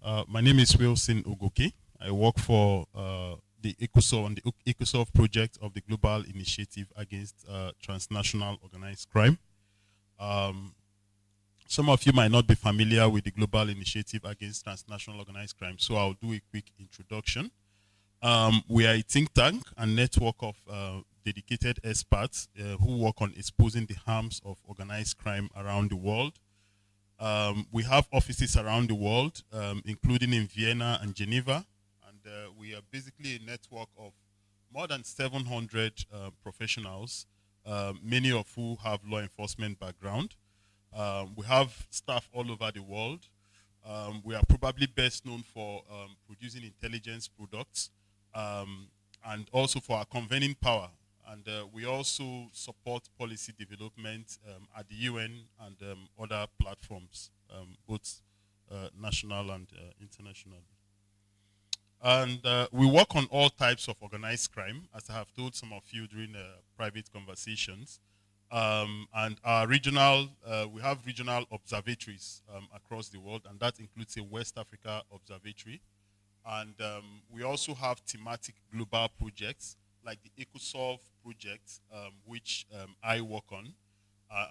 My name is Wilson Ogoke. I work for the Ecosolve on the Ecosolve project of the Global Initiative Against Transnational Organized Crime. Um, some of you might not be familiar with the Global Initiative Against Transnational Organized Crime, so I'll do a quick introduction. We are a think tank and network of dedicated experts who work on exposing the harms of organized crime around the world. We have offices around the world, including in Vienna and Geneva, and we are basically a network of more than 700 professionals, many of who have law enforcement background. We have staff all over the world. We are probably best known for producing intelligence products and also for our convening power. And we also support policy development at the UN and other platforms, both national and international. And we work on all types of organized crime, as I have told some of you during private conversations. And our regional, we have regional observatories across the world, and that includes a West Africa observatory. And we also have thematic global projects like the Ecosolve project, which I work on.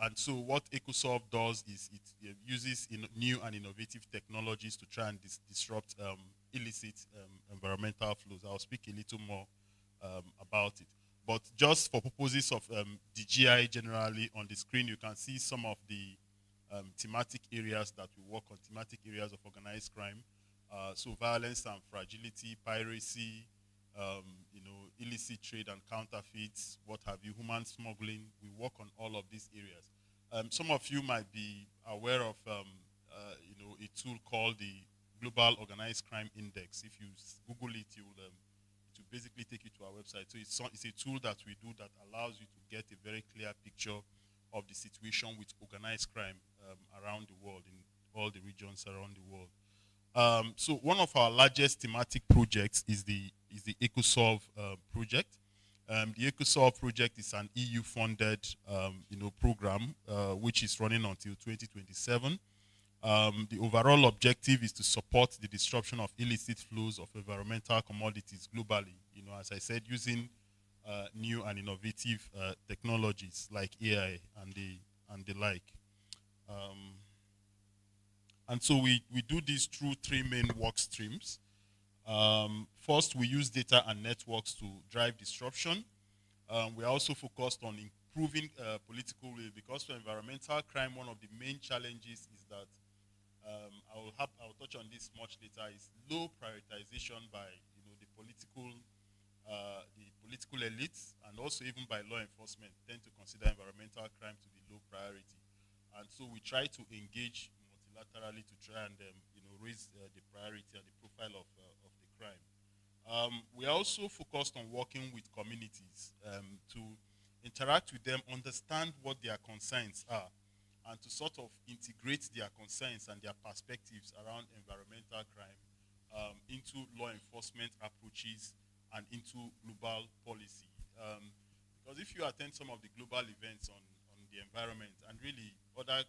And so what Ecosolve does is it uses new and innovative technologies to try and disrupt illicit environmental flows. I'll speak a little more about it. But just for purposes of the GI generally, on the screen you can see some of the thematic areas that we work on, thematic areas of organized crime. So violence and fragility, piracy, illicit trade and counterfeits, what have you, human smuggling. We work on all of these areas. Some of you might be aware of, a tool called the Global Organized Crime Index. If you Google it, it will basically take you to our website. So it's a tool that we do that allows you to get a very clear picture of the situation with organized crime around the world, in all the regions around the world. So one of our largest thematic projects is the Ecosolve project. The Ecosolve project is an EU-funded program which is running until 2027. The overall objective is to support the disruption of illicit flows of environmental commodities globally. As I said, using new and innovative technologies like AI and the like. And so we do this through three main work streams. First, we use data and networks to drive disruption. We are also focused on improving political will, because for environmental crime, one of the main challenges is that I will touch on this much later, is low prioritization by the political elites, and also even by law enforcement tend to consider environmental crime to be low priority. And so we try to engage multilaterally to try and raise the priority and the profile of the crime. We are also focused on working with communities to interact with them, understand what their concerns are, and to sort of integrate their concerns and their perspectives around environmental crime into law enforcement approaches and into global policy. Because if you attend some of the global events on the environment and really other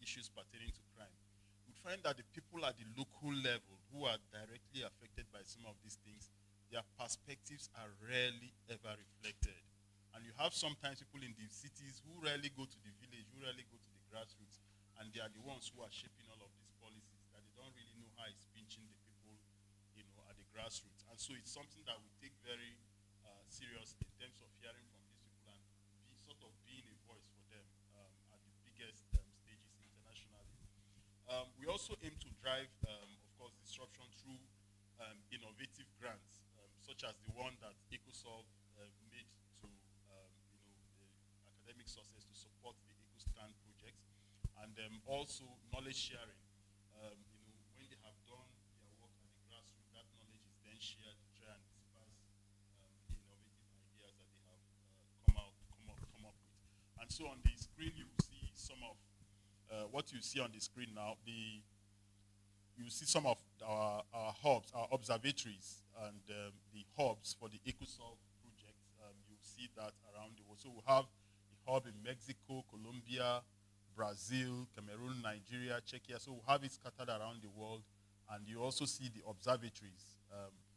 issues pertaining to crime, we find that the people at the local level who are directly affected by some of these things, their perspectives are rarely ever reflected. And you have sometimes people in the cities who rarely go to the village, who rarely go to the grassroots, and they are the ones who are shaping all of these policies, that they don't really know how it's pinching the people, at the grassroots. And so it's something that we take very seriously in terms of hearing from these people and being a voice for them at the biggest stages internationally. We also aim to drive, of course, disruption through innovative grants, such as the one that Ecosolve made to the academic sources to support the Ecoscan project, and also knowledge sharing. When they have done their work at the grassroots, that knowledge is then shared to try and disperse the innovative ideas that they have come up with. And so on the screen, you will see some of what you see on the screen now. You see some of our hubs, our observatories, and the hubs for the Ecosolve project. You see that around the world. So we have a hub in Mexico, Colombia, Brazil, Cameroon, Nigeria, Czechia. So we have it scattered around the world. And you also see the observatories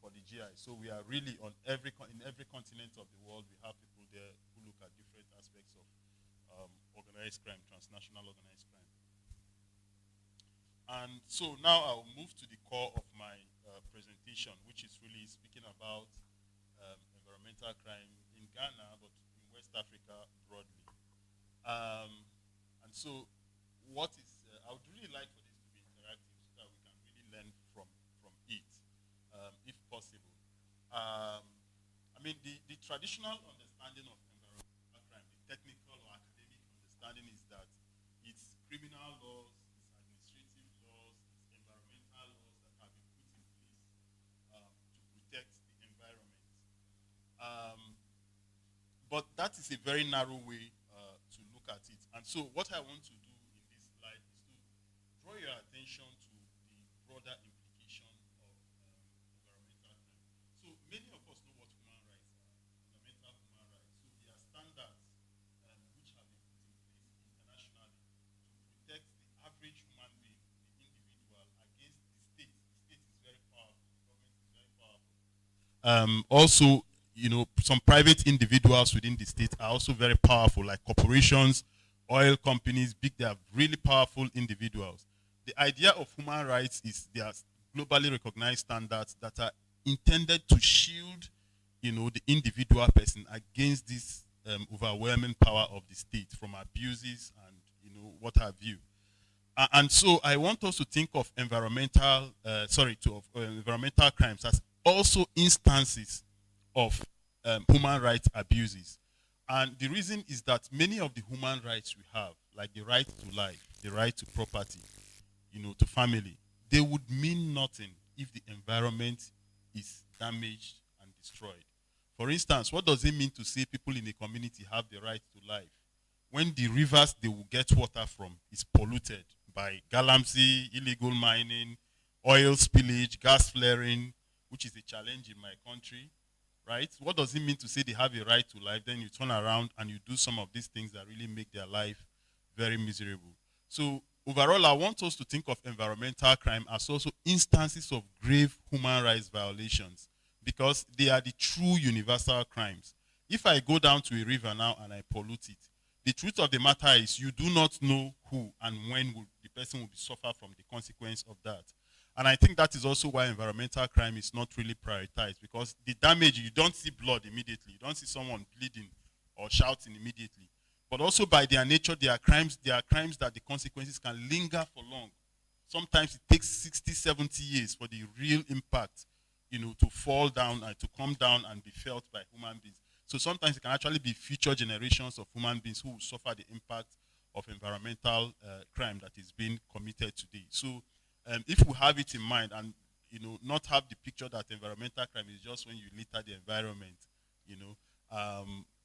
for the GI. So we are really in every continent of the world, we have people there who look at different aspects of organized crime, transnational organized crime. And so now I'll move to the core of my presentation, which is really speaking about environmental crime in Ghana, but in West Africa broadly. And so what is, I would really like for this to be interactive so that we can really learn from it, if possible. I mean, the traditional understanding of environmental crime, the technical or academic understanding is that it's criminal laws, it's administrative laws, it's environmental laws that have been put in place to protect the environment. But that is a very narrow way to look at it. And so what I want to do in this slide is to draw your attention to the broader implication of environmental crime. So many of us know what human rights are, fundamental human rights. So there are standards which have been put in place internationally to protect the average human being, the individual, against the state. The state is very powerful. The government is very powerful. Also, you know, some private individuals within the state are also very powerful, like corporations, oil companies, they are really powerful individuals. The idea of human rights is they are globally recognized standards that are intended to shield, you know, the individual person against this overwhelming power of the state from abuses and, you know, what have you. And so I want us to think of environmental crimes as also instances of human rights abuses. And the reason is that many of the human rights we have, like the right to life, the right to property, you know, to family, they would mean nothing if the environment is damaged and destroyed. For instance, what does it mean to say people in a community have the right to life when the rivers they will get water from is polluted by galamsey, illegal mining, oil spillage, gas flaring, which is a challenge in my country, right? What does it mean to say they have a right to life? Then you turn around and you do some of these things that really make their life very miserable. So overall, I want us to think of environmental crime as also instances of grave human rights violations because they are the true universal crimes. If I go down to a river now and I pollute it, the truth of the matter is you do not know who and when the person will suffer from the consequence of that. And I think that is also why environmental crime is not really prioritized because the damage, you don't see blood immediately. You don't see someone bleeding or shouting immediately. But also by their nature, they are crimes that the consequences can linger for long. Sometimes it takes 60, 70 years for the real impact, you know, to fall down and to come down and be felt by human beings. So sometimes it can actually be future generations of human beings who will suffer the impact of environmental crime that is being committed today. So if we have it in mind and, you know, not have the picture that environmental crime is just when you litter the environment, you know,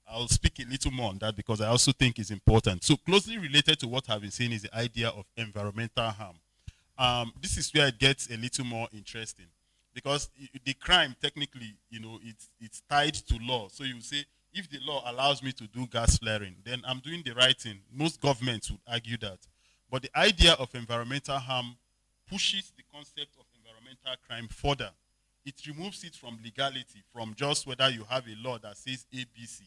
I'll speak a little more on that because I also think it's important. So closely related to what I've been saying is the idea of environmental harm. This is where it gets a little more interesting because the crime technically, you know, it's tied to law. So you say, if the law allows me to do gas flaring, then I'm doing the right thing. Most governments would argue that. But the idea of environmental harm pushes the concept of environmental crime further. It removes it from legality, from just whether you have a law that says ABC.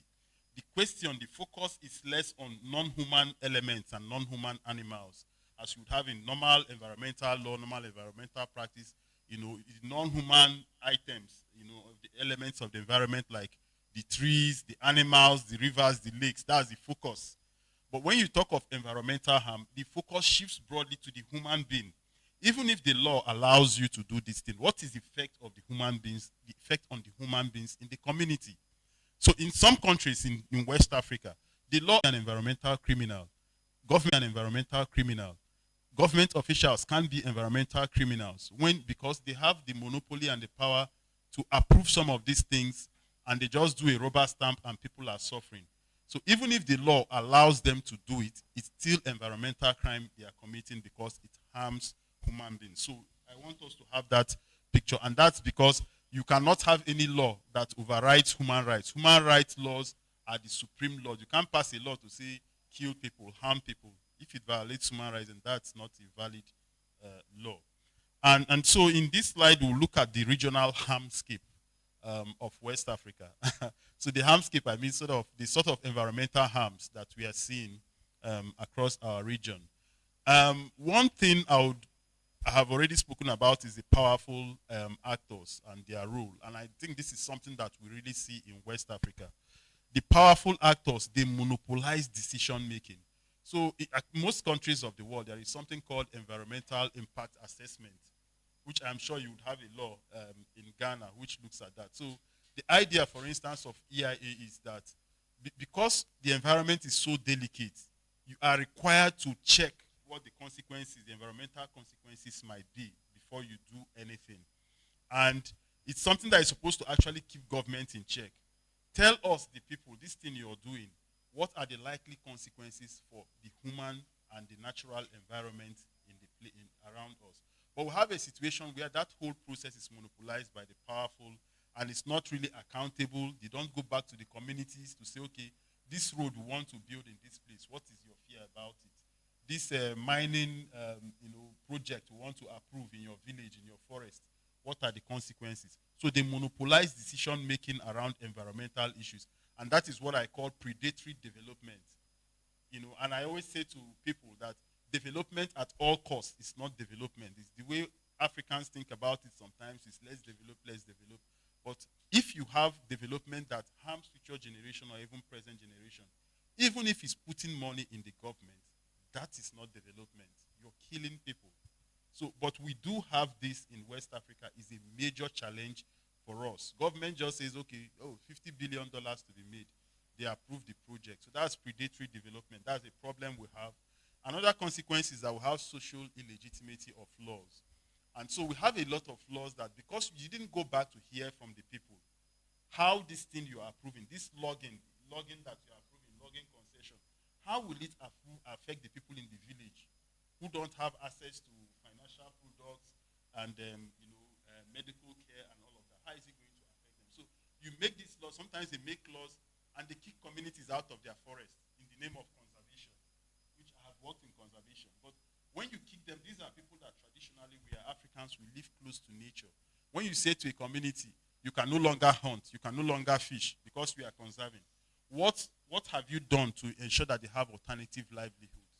The question, the focus is less on non-human elements and non-human animals, as you would have in normal environmental law, normal environmental practice, you know, non-human items, you know, the elements of the environment like the trees, the animals, the rivers, the lakes, that's the focus. But when you talk of environmental harm, the focus shifts broadly to the human being. Even if the law allows you to do this thing, what is the effect of the human beings, the effect on the human beings in the community? So in some countries in West Africa, the law is an environmental criminal, government an environmental criminal. Government officials can be environmental criminals because they have the monopoly and the power to approve some of these things and they just do a rubber stamp and people are suffering. So even if the law allows them to do it, it's still environmental crime they are committing because it harms human beings. So I want us to have that picture, and that's because you cannot have any law that overrides human rights. Human rights laws are the supreme laws. You can't pass a law to say kill people, harm people. If it violates human rights, then that's not a valid law. And so in this slide, we'll look at the regional harmscape of West Africa. So the harmscape, I mean sort of environmental harms that we are seeing across our region. One thing I have already spoken about is the powerful actors and their role. And I think this is something that we really see in West Africa. The powerful actors, they monopolize decision making. So at most countries of the world, there is something called environmental impact assessment, which I'm sure you would have a law in Ghana which looks at that. So the idea, for instance, of EIA is that because the environment is so delicate, you are required to check what the consequences, the environmental consequences might be before you do anything. And it's something that is supposed to actually keep government in check. Tell us, the people, this thing you're doing, what are the likely consequences for the human and the natural environment around us? But we have a situation where that whole process is monopolized by the powerful, and it's not really accountable. They don't go back to the communities to say, okay, this road we want to build in this place, what is your fear about it? This mining project we want to approve in your village, in your forest, what are the consequences? So they monopolize decision making around environmental issues. And that is what I call predatory development. And I always say to people that development at all costs is not development. It's the way Africans think about it sometimes is let's develop, let's develop. But if you have development that harms future generation or even present generation, even if it's putting money in the government, that is not development. You're killing people. So, but we do have this in West Africa is a major challenge for us. Government just says, okay, $50 billion to be made. They approve the project. So that's predatory development. That's a problem we have. Another consequence is that we have social illegitimacy of laws. And so we have a lot of laws that because you didn't go back to hear from the people, how this thing you are approving, this logging that you are approving, logging concession, how will it affect the people in the village who don't have access to financial products and medical care and all of that? How is it going to affect them? So you make these laws, sometimes they make laws and they kick communities out of their forest in the name of conservation, which I have worked in conservation. But when you kick them, these are people that traditionally we are Africans, we live close to nature. When you say to a community, you can no longer hunt, you can no longer fish because we are conserving, what have you done to ensure that they have alternative livelihoods?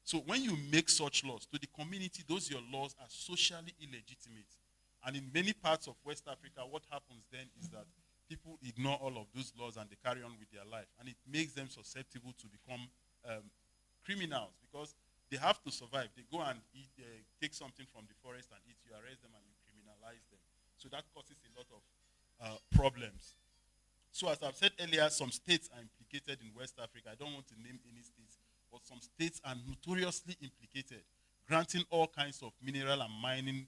So when you make such laws to the community, those your laws are socially illegitimate. And in many parts of West Africa, what happens then is that people ignore all of those laws and they carry on with their life. And it makes them susceptible to become criminals because they have to survive. They go and take something from the forest and eat. You arrest them and you criminalize them. So that causes a lot of problems. So as I've said earlier, some states are implicated in West Africa. I don't want to name any states, but some states are notoriously implicated, granting all kinds of mineral and mining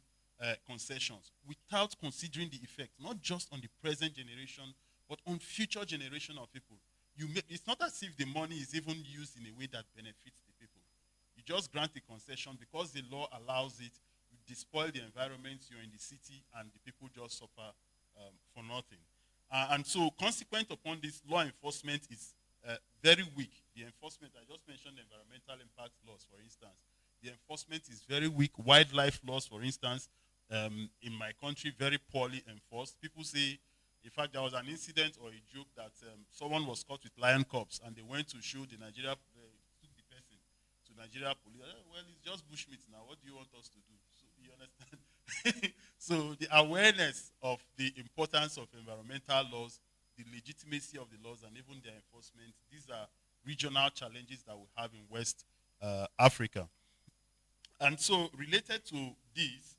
concessions without considering the effect, not just on the present generation, but on future generation of people. It's not as if the money is even used in a way that benefits the people. You just grant a concession because the law allows it, you despoil the environment, you're in the city, and the people just suffer for nothing. And so consequent upon this, law enforcement is very weak. The enforcement, I just mentioned environmental impact laws, for instance. The enforcement is very weak. Wildlife laws, for instance, in my country, very poorly enforced. People say, in fact, there was an incident or a joke that someone was caught with lion cubs and they went to show the Nigeria, took the person to Nigeria police. Well, it's just bushmeat now. What do you want us to do? So you understand? So the awareness of the importance of environmental laws, the legitimacy of the laws, and even their enforcement, these are regional challenges that we have in West Africa. And so related to these,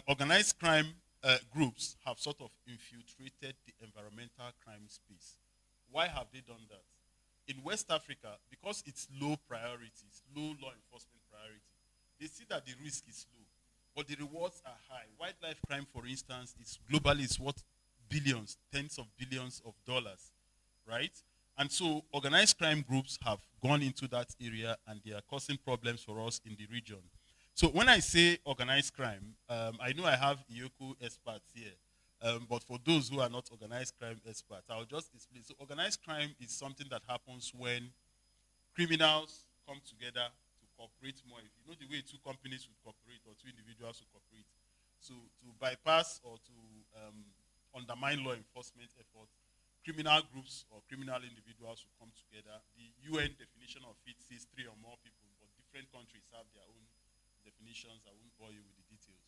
organized crime groups have sort of infiltrated the environmental crime space. Why have they done that? In West Africa, because it's low priority, it's low law enforcement priority, they see that the risk is low, but the rewards are high. Wildlife crime, for instance, is globally is worth billions, tens of billions of dollars, right? And so organized crime groups have gone into that area and they are causing problems for us in the region. So when I say organized crime, I know I have IOCO experts here, but for those who are not organized crime experts, I'll just explain. So organized crime is something that happens when criminals come together to cooperate more. If you know the way two companies would cooperate or two individuals would cooperate, bypass or to undermine law enforcement efforts, criminal groups or criminal individuals will come together. The UN definition of it says 3 or more people, but different countries have their own definitions. I won't bore you with the details.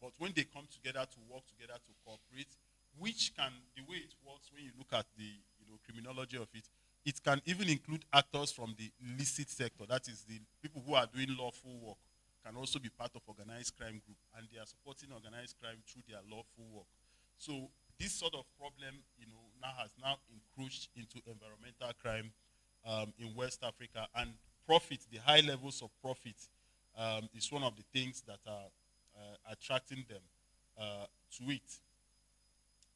But when they come together to work together to cooperate, which can, the way it works when you look at the criminology of it, it can even include actors from the illicit sector. That is, the people who are doing lawful work can also be part of organized crime group, and they are supporting organized crime through their lawful work. So this sort of problem, now has encroached into environmental crime in West Africa, and profit, the high levels of profit, is one of the things that are attracting them to it.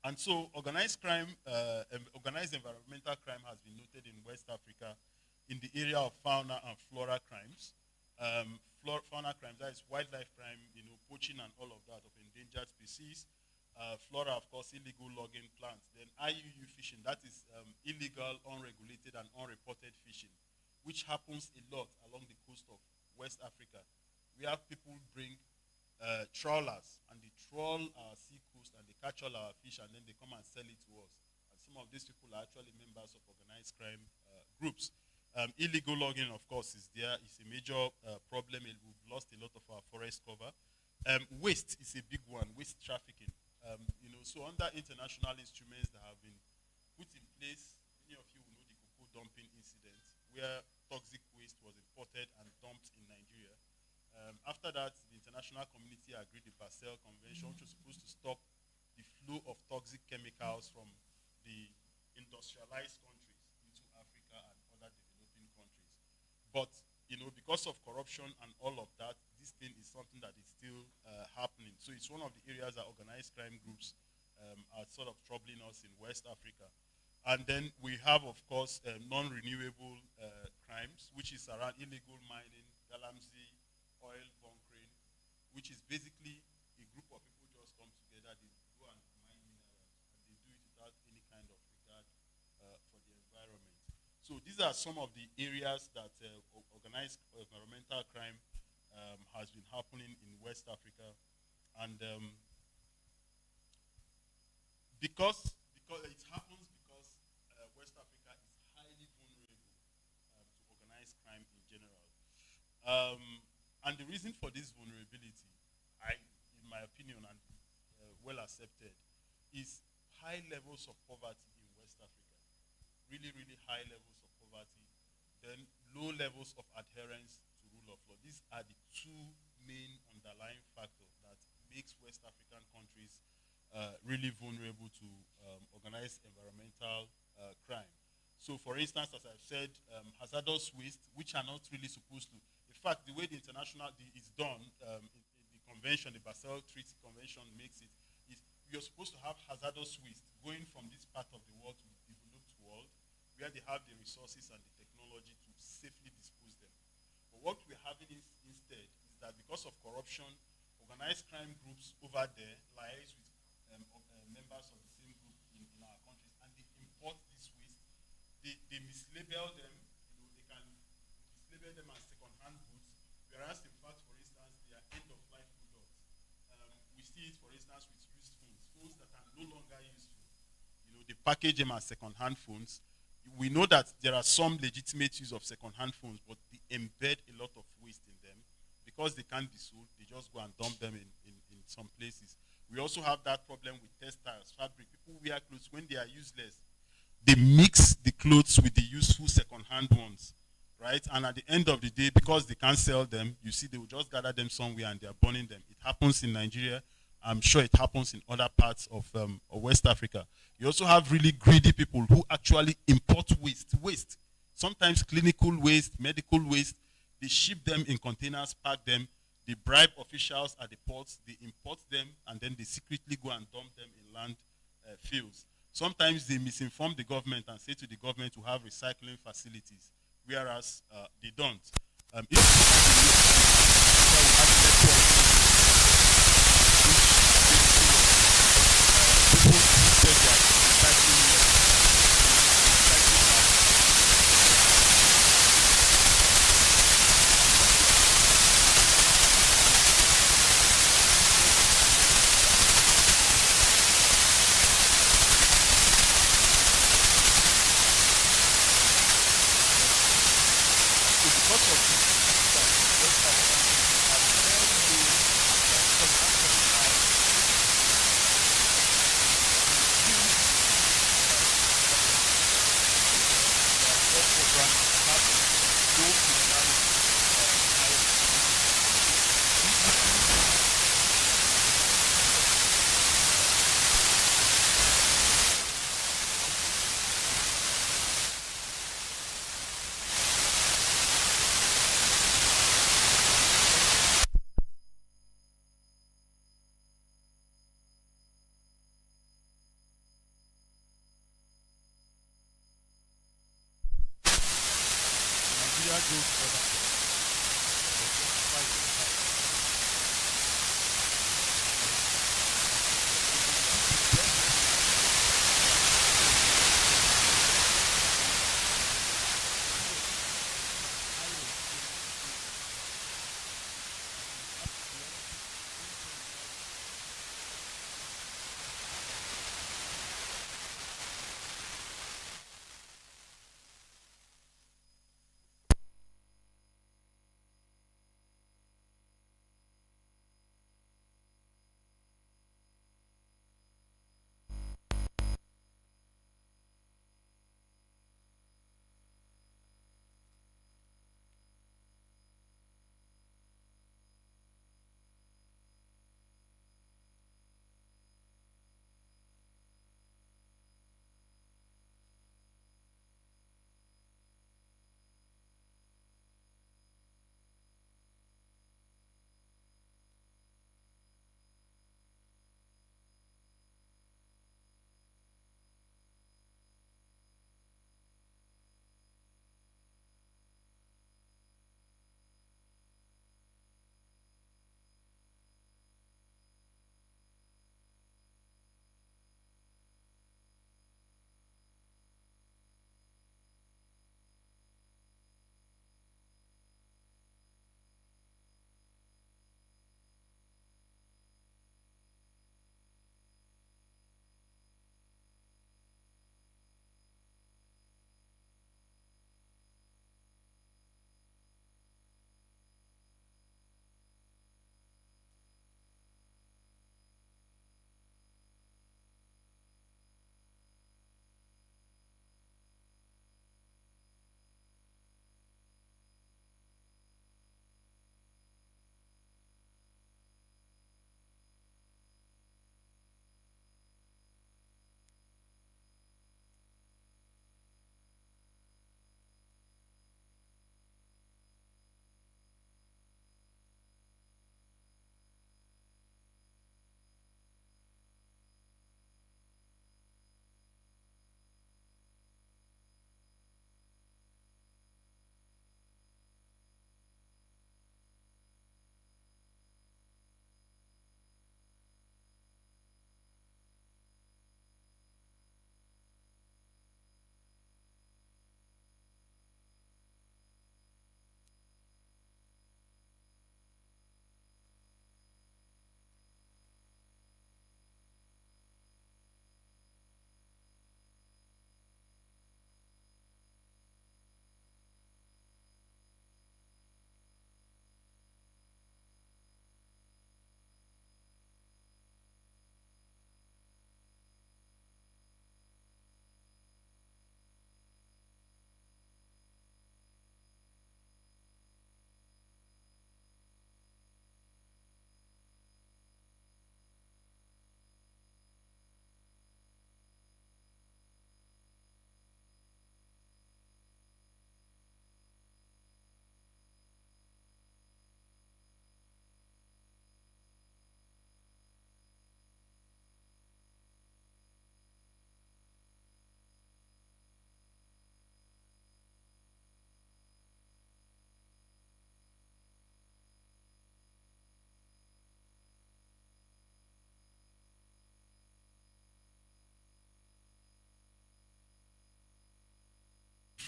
And so organized crime, organized environmental crime has been noted in West Africa in the area of fauna and flora crimes. Fauna crimes, that is wildlife crime, poaching and all of that of endangered species. Flora, of course, illegal logging plants. Then IUU fishing, that is illegal, unregulated, and unreported fishing, which happens a lot along the coast of West Africa. We have people bring trawlers, and they trawl our sea coast, and they catch all our fish, and then they come and sell it to us. And some of these people are actually members of organized crime groups. Illegal logging, of course, is there. It's a major problem. We've lost a lot of our forest cover. Waste is a big one, waste trafficking. So under international instruments that have been put in place, many of you will know the cocoa dumping incident, where toxic waste was imported and dumped in Nigeria. After that, the international community agreed the Basel Convention, which was supposed to stop the flow of toxic chemicals from the industrialized countries into Africa and other developing countries. But because of corruption and all of that, this thing is something that is still happening. So it's one of the areas that organized crime groups are sort of troubling us in West Africa. And then we have, of course, non-renewable crimes, which is around illegal mining, galamsey, oil bunkering, which is basically a group of people just come together, they go and mine minerals, and they do it without any kind of regard for the environment. So these are some of the areas that organized environmental crime has been happening in West Africa. And because it happens because West Africa is highly vulnerable to organized crime in general. And the reason for this vulnerability, in my opinion, and well accepted, is high levels of poverty in West Africa. Really, really high levels of poverty. Then low levels of adherence to rule of law. These are the two main underlying factors that makes West African countries really vulnerable to organized environmental crime. So for instance, as I've said, hazardous waste, which are not really supposed to. In fact, the way the international is done, in the convention, the Basel Treaty Convention makes it, is you're supposed to have hazardous waste going from this part of the world to the developed world, where they have the resources and the technology to safely dispose them. But what we're having instead is that because of corruption, organized crime groups over there liaise with members of the same group in our countries, and they import this waste. They mislabel them. They can mislabel them as second-hand goods, whereas in fact, for instance, they are end-of-life products. We see it, for instance, with used phones that are no longer useful. They package them as second-hand phones. We know that there are some legitimate use of second-hand phones, but they embed a lot of waste in them. Because they can't be sold, they just go and dump them in some places. We also have that problem with textiles, fabric. People wear clothes when they are useless. They mix the clothes with the useful second-hand ones, right? And at the end of the day, because they can't sell them, you see they will just gather them somewhere and they are burning them. It happens in Nigeria. I'm sure it happens in other parts of West Africa. You also have really greedy people who actually import waste. Sometimes clinical waste, medical waste. They ship them in containers, pack them. They bribe officials at the ports. They import them, and then they secretly go and dump them in land fields. Sometimes they misinform the government and say to the government to have recycling facilities, whereas they don't.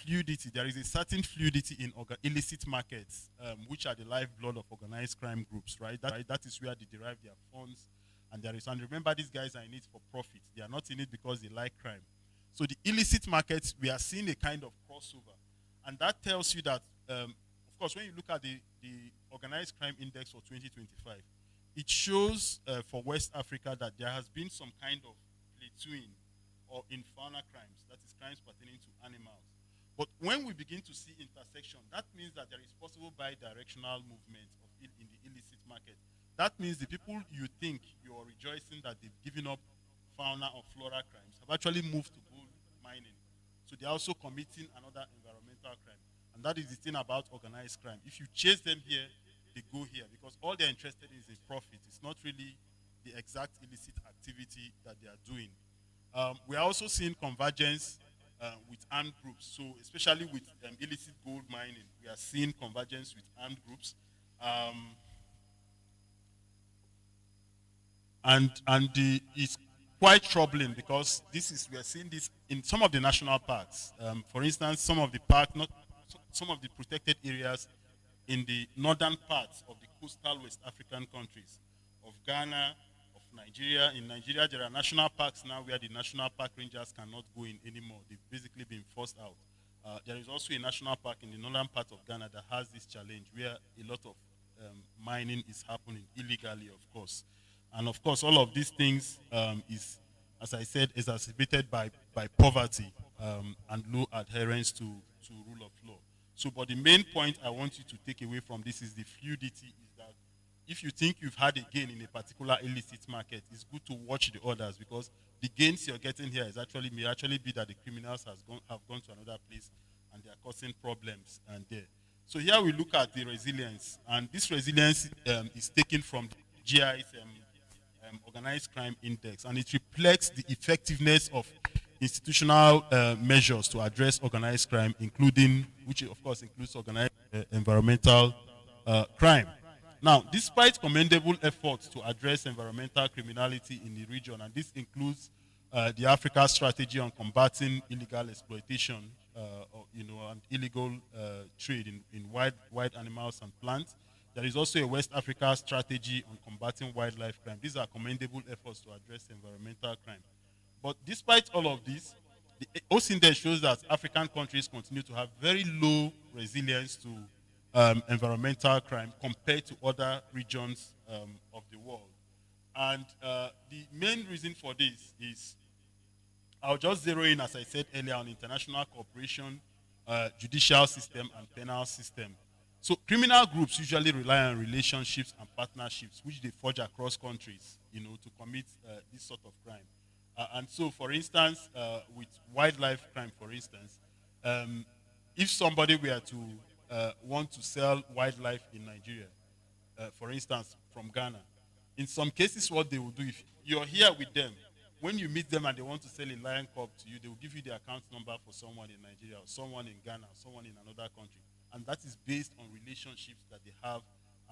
fluidity. There is a certain fluidity in illicit markets, which are the lifeblood of organized crime groups, right? That is where they derive their funds. And remember, these guys are in it for profit. They are not in it because they like crime. So the illicit markets, we are seeing a kind of crossover. And that tells you that, of course, when you look at the organized crime index for 2025, it shows for West Africa that there has been some kind of plateauing or infauna crimes, that is crimes pertaining to animals. But when we begin to see intersection, that means that there is possible bi-directional movement in the illicit market. That means the people you think you are rejoicing that they've given up fauna or flora crimes have actually moved to gold mining. So they're also committing another environmental crime. And that is the thing about organized crime. If you chase them here, they go here because all they're interested in is profit. It's not really the exact illicit activity that they are doing. We are also seeing convergence with armed groups. So especially with illicit gold mining, we are seeing convergence with armed groups. It's quite troubling because we are seeing this in some of the national parks. For instance, some of the some of the protected areas in the northern parts of the coastal West African countries of Ghana, of Nigeria. In Nigeria, there are national parks now where the national park rangers cannot go in anymore. They've basically been forced out. There is also a national park in the northern part of Ghana that has this challenge where a lot of mining is happening illegally, of course. And of course, all of these things is, as I said, exacerbated by poverty and low adherence to rule of law. So, but the main point I want you to take away from this is the fluidity is that if you think you've had a gain in a particular illicit market, it's good to watch the others because the gains you're getting here may actually be that the criminals have gone to another place and they are causing problems and there. So here we look at the resilience, and this resilience is taken from the GI's organized crime index, and it reflects the effectiveness of institutional measures to address organized crime, which of course includes organized environmental crime. Now, despite commendable efforts to address environmental criminality in the region, and this includes the Africa strategy on combating illegal exploitation, and illegal trade in wild animals and plants, there is also a West Africa strategy on combating wildlife crime. These are commendable efforts to address environmental crime. But despite all of this, the OCINDEX shows that African countries continue to have very low resilience to environmental crime compared to other regions of the world. And the main reason for this is, I'll just zero in, as I said earlier, on international cooperation, judicial system, and penal system. So criminal groups usually rely on relationships and partnerships, which they forge across countries, to commit this sort of crime. And so, for instance, with wildlife crime, for instance, if somebody were to want to sell wildlife in Nigeria, for instance, from Ghana, in some cases, what they will do, if you're here with them, when you meet them and they want to sell a lion cub to you, they will give you the account number for someone in Nigeria, or someone in Ghana, or someone in another country. And that is based on relationships that they have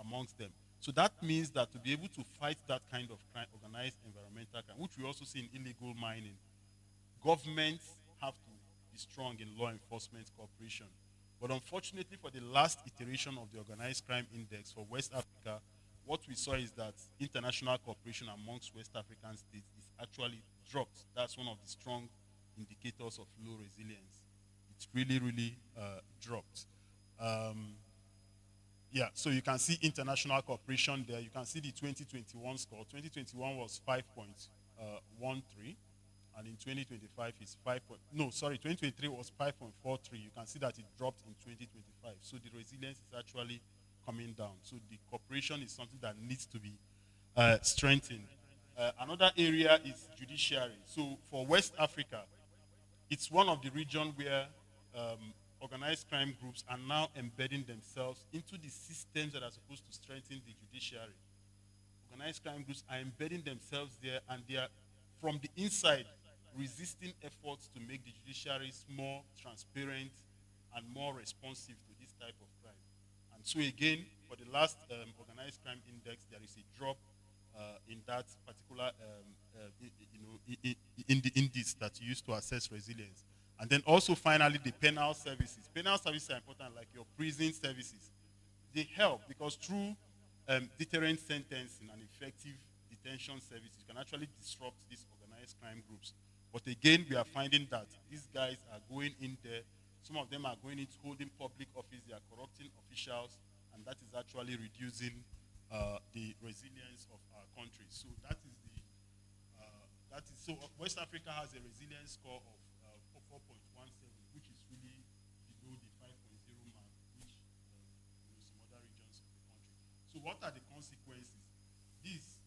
amongst them. So that means that to be able to fight that kind of crime, organized environmental crime, which we also see in illegal mining, governments have to be strong in law enforcement cooperation. But unfortunately, for the last iteration of the organized crime index for West Africa, what we saw is that international cooperation amongst West African states is actually dropped. That's one of the strong indicators of low resilience. It's really, really dropped. So you can see international cooperation there. You can see the 2021 score. 2021 was 5.13, and in 2025 is 2023 was 5.43. You can see that it dropped in 2025. So the resilience is actually coming down. So the cooperation is something that needs to be strengthened. Another area is judiciary. So for West Africa, it's one of the regions where organized crime groups are now embedding themselves into the systems that are supposed to strengthen the judiciary. Organized crime groups are embedding themselves there, and they are, from the inside, resisting efforts to make the judiciaries more transparent and more responsive to this type of crime. And so again, for the last organized crime index, there is a drop in that particular, in the index that you use to assess resilience. And then also finally the penal services. Penal services are important, like your prison services. They help because through deterrent sentencing and effective detention services, you can actually disrupt these organized crime groups. But again, we are finding that these guys are going in there. Some of them are going into holding public office. They are corrupting officials, and that is actually reducing the resilience of our country. So West Africa has a resilience score of 4.17, which is really below the 5.0 mark, which some other regions of the country. So what are the consequences? This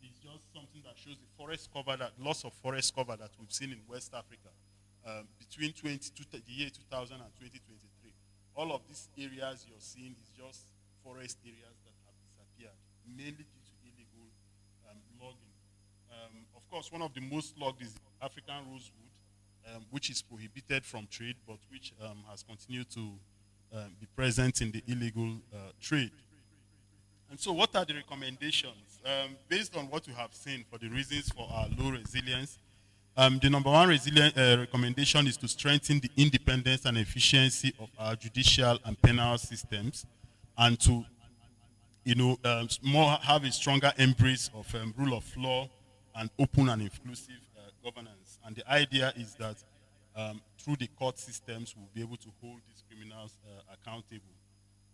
is just something that shows the forest cover, that loss of forest cover that we've seen in West Africa between the year 2000 and 2023. All of these areas you're seeing is just forest areas that have disappeared, mainly due to illegal logging. Of course, one of the most logged is African rosewood, which is prohibited from trade, but which has continued to be present in the illegal trade. And so what are the recommendations? Based on what we have seen for the reasons for our low resilience, the number one recommendation is to strengthen the independence and efficiency of our judicial and penal systems, and to have a stronger embrace of rule of law and open and inclusive governance. And the idea is that through the court systems, we'll be able to hold these criminals accountable.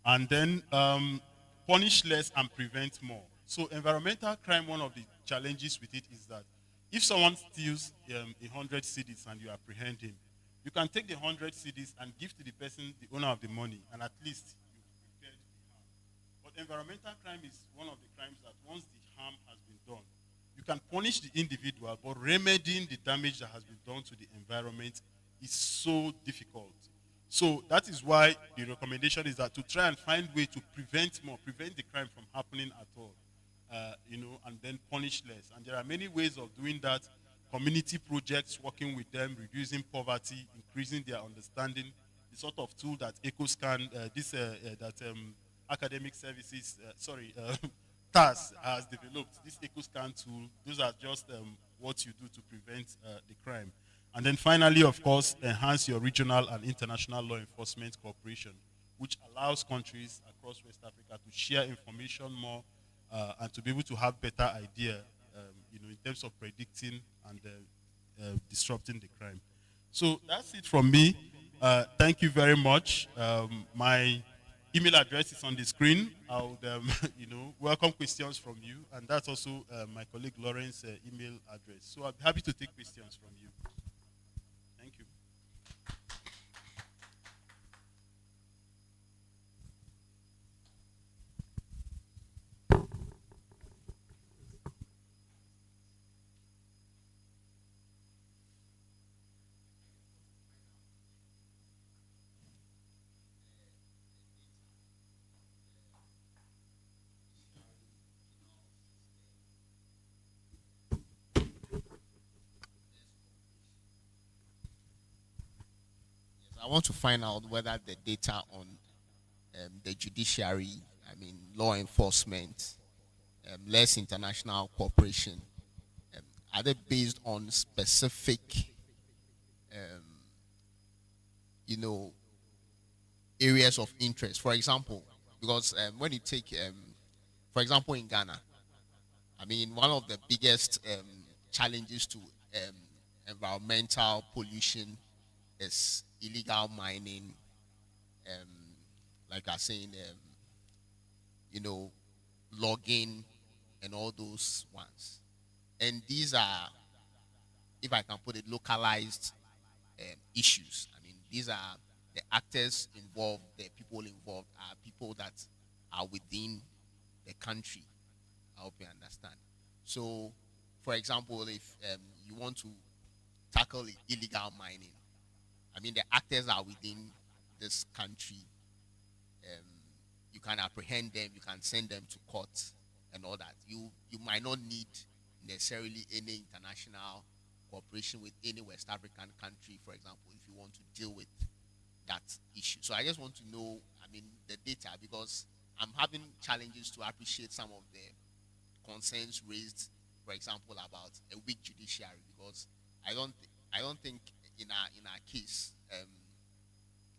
And then punish less and prevent more. So environmental crime, one of the challenges with it is that if someone steals 100 cedis and you apprehend him, you can take the 100 cedis and give to the person, the owner of the money, and at least you've repaired the harm. But environmental crime is one of the crimes that once the harm has been done, you can punish the individual, but remedying the damage that has been done to the environment is so difficult. So that is why the recommendation is that to try and find way to prevent the crime from happening at all, and then punish less. And there are many ways of doing that. Community projects, working with them, reducing poverty, increasing their understanding. The sort of tool that Ecoscan, academic services, TAS has developed, this Ecoscan tool. Those are just what you do to prevent the crime. And then finally, of course, enhance your regional and international law enforcement cooperation, which allows countries across West Africa to share information more and to be able to have better idea, in terms of predicting and disrupting the crime. So that's it from me. Thank you very much. My email address is on the screen. I would, welcome questions from you, and that's also my colleague Lauren's email address. So I'm happy to take questions from you. Thank you. I want to find out whether the data on the judiciary, law enforcement, less international cooperation, are they based on specific, areas of interest? For example, because when you take, for example, in Ghana, one of the biggest challenges to environmental pollution is illegal mining, like I was saying, logging and all those ones. And these are, if I can put it, localized issues. These are the actors involved, the people involved are people that are within the country. I hope you understand. So, for example, if you want to tackle illegal mining, the actors are within this country. You can apprehend them, you can send them to court and all that. You might not need necessarily any international cooperation with any West African country, for example, if you want to deal with that issue. So I just want to know, the data, because I'm having challenges to appreciate some of the concerns raised, for example, about a weak judiciary, because I don't think in our case,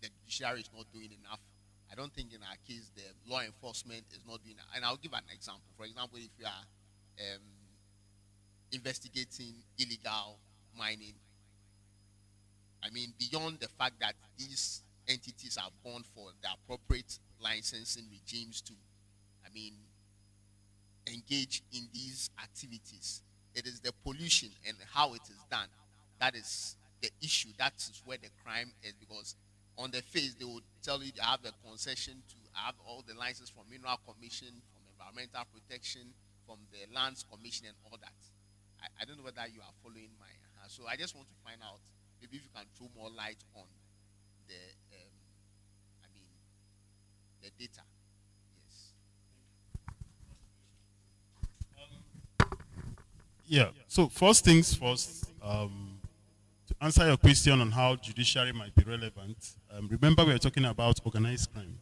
the judiciary is not doing enough. I don't think in our case the law enforcement is not doing it. And I'll give an example. For example, if you are investigating illegal mining, I mean, beyond the fact that these entities are gone for the appropriate licensing regimes to, I mean, engage in these activities, it is the pollution and how it is done that is the issue. That is where the crime is, because on the face they would tell you they have the concession to have all the licenses from Mineral Commission, from Environmental Protection, from the Lands Commission, and all that. I don't know whether you are following my. So I just want to find out maybe if you can throw more light on the, I mean, the data. Yes. Yeah. So first things first, to answer your question on how judiciary might be relevant, remember we are talking about organized crime.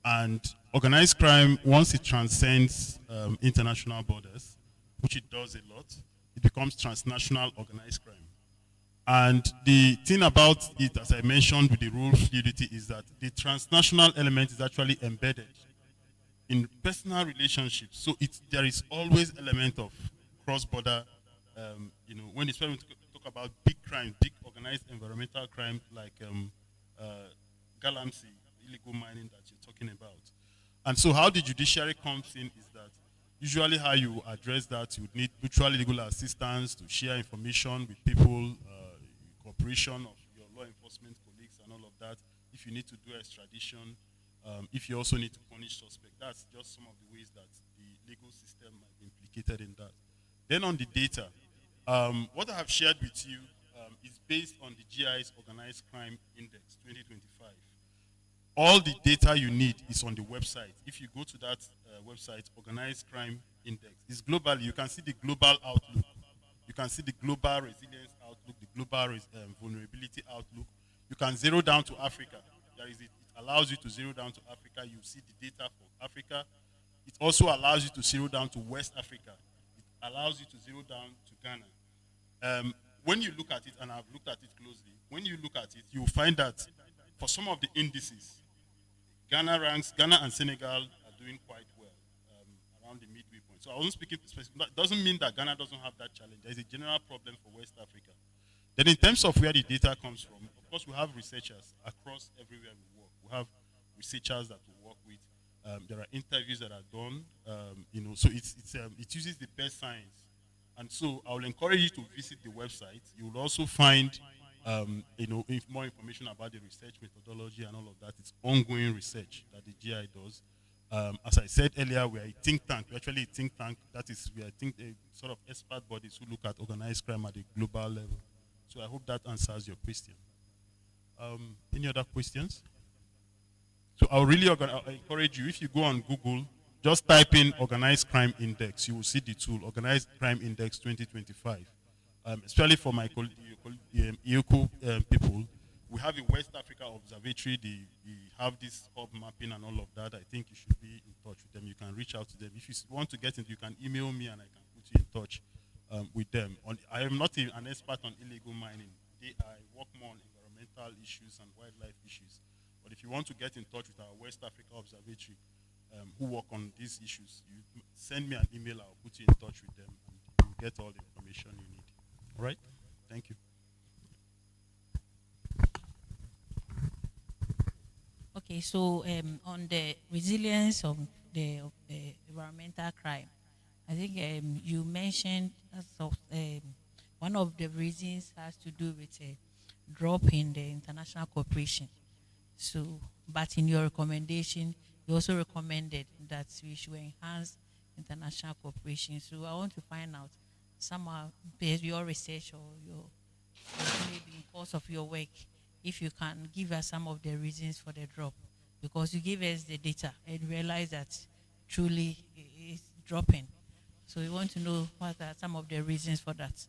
And organized crime, once it transcends international borders, which it does a lot, it becomes transnational organized crime. And the thing about it, as I mentioned with the rule of fluidity, is that the transnational element is actually embedded in personal relationships. So there is always element of cross-border, when it's when we talk about big crime, big organized environmental crime like galamsey, illegal mining that you're talking about. And so how the judiciary comes in is that usually how you address that, you would need mutual legal assistance to share information with people, cooperation of your law enforcement colleagues and all of that. If you need to do extradition, if you also need to punish suspects, that's just some of the ways that the legal system might be implicated in that. Then on the data, what I have shared with you is based on the GI's Organized Crime Index 2025. All the data you need is on the website. If you go to that website, Organized Crime Index, it's globally. You can see the global outlook. You can see the global resilience outlook, the global vulnerability outlook. You can zero down to Africa. It allows you to zero down to Africa. You see the data for Africa. It also allows you to zero down to West Africa. It allows you to zero down to Ghana. When you look at it, and I've looked at it closely, when you look at it, you'll find that for some of the indices, Ghana and Senegal are doing quite well around the midway point. So I wasn't speaking specifically. That doesn't mean that Ghana doesn't have that challenge. There's a general problem for West Africa. Then in terms of where the data comes from, of course, we have researchers across everywhere we work. We have researchers that we work with. There are interviews that are done. So it uses the best science. And so I will encourage you to visit the website. You will also find more information about the research methodology and all of that. It's ongoing research that the GI does. As I said earlier, we are a think tank. We're actually a think tank. That is, we are sort of expert bodies who look at organized crime at a global level. So I hope that answers your question. Any other questions? So I'll really encourage you, if you go on Google, just type in Organized Crime Index. You will see the tool, Organized Crime Index 2025. Especially for my EOCO people, we have a West Africa observatory. We have this hub mapping and all of that. I think you should be in touch with them. You can reach out to them. If you want to get into, you can email me and I can put you in touch with them. I am not an expert on illegal mining. I work more on environmental issues and wildlife issues. But if you want to get in touch with our West Africa observatory, who work on these issues, you send me an email. I'll put you in touch with them and you'll get all the information you need. All right? Thank you. Okay, so on the resilience of the environmental crime, I think you mentioned one of the reasons has to do with a drop in the international cooperation. So, but in your recommendation, you also recommended that we should enhance international cooperation. So I want to find out somehow, based your research or maybe in course of your work, if you can give us some of the reasons for the drop, because you gave us the data and realize that truly it's dropping. So we want to know what are some of the reasons for that.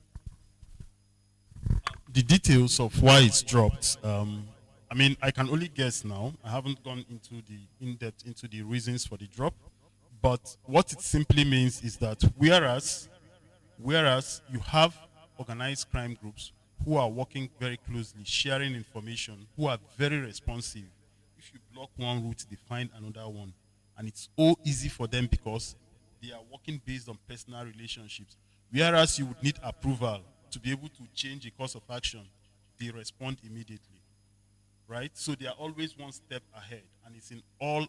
The details of why it's dropped. I can only guess now. I haven't gone into the in-depth into the reasons for the drop. But what it simply means is that whereas you have organized crime groups who are working very closely, sharing information, who are very responsive. If you block one route, they find another one. And it's all easy for them because they are working based on personal relationships. Whereas you would need approval to be able to change a course of action, they respond immediately, right? So they are always one step ahead, and it's in all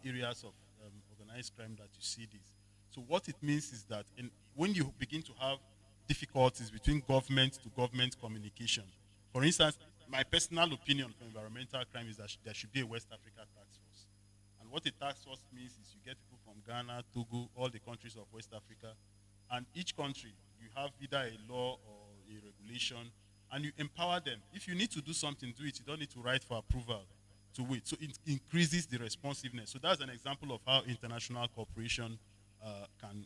areas of organized crime that you see this. So what it means is that when you begin to have difficulties between government to government communication, for instance, my personal opinion for environmental crime is that there should be a West Africa task force. And what a task force means is you get people from Ghana, Togo, all the countries of West Africa, and each country, you have either a law or a regulation, and you empower them. If you need to do something, do it. You don't need to write for approval to wait. So it increases the responsiveness. So that's an example of how international cooperation can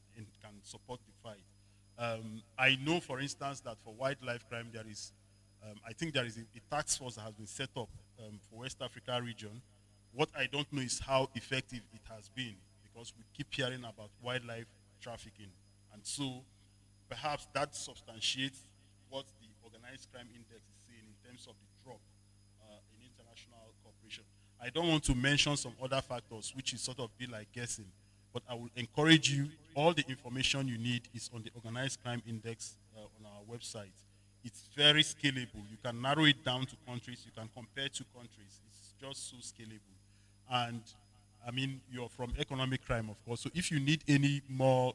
support the fight. I know, for instance, that for wildlife crime, I think there is a task force that has been set up for West Africa region. What I don't know is how effective it has been, because we keep hearing about wildlife trafficking. And so perhaps that substantiates what the organized crime index is saying in terms of the drop in international cooperation. I don't want to mention some other factors, which is sort of be like guessing, but I will encourage you. All the information you need is on the organized crime index on our website. It's very scalable. You can narrow it down to countries. You can compare two countries. It's just so scalable. And I mean, you're from economic crime, of course. So if you need any more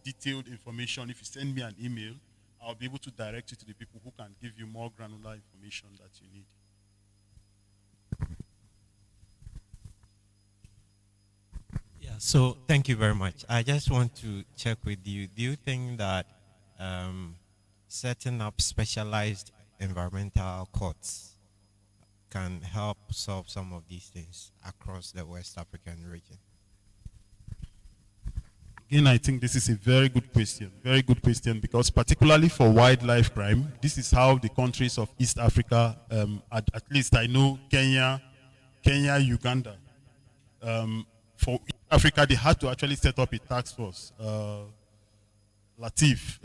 detailed information, if you send me an email, I'll be able to direct you to the people who can give you more granular information that you need. Yeah, so thank you very much. I just want to check with you. Do you think that setting up specialized environmental courts can help solve some of these things across the West African region? Again, I think this is a very good question, because particularly for wildlife crime, this is how the countries of East Africa, at least I know Kenya, Uganda, for East Africa, they had to actually set up a task force, Latif,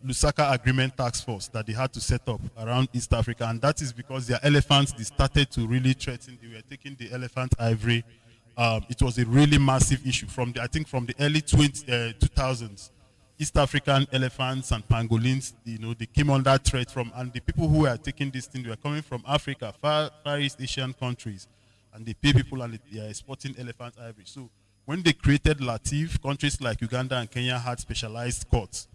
Lusaka Agreement Task Force, that they had to set up around East Africa. And that is because their elephants, they started to really threaten. They were taking the elephant ivory. It was a really massive issue I think from the early 2000s. East African elephants and pangolins, they came under threat and the people who were taking this thing, they were coming from Africa, Far East Asian countries, and they pay people and they are exporting elephant ivory. So when they created Latif, countries like Uganda and Kenya had specialized courts.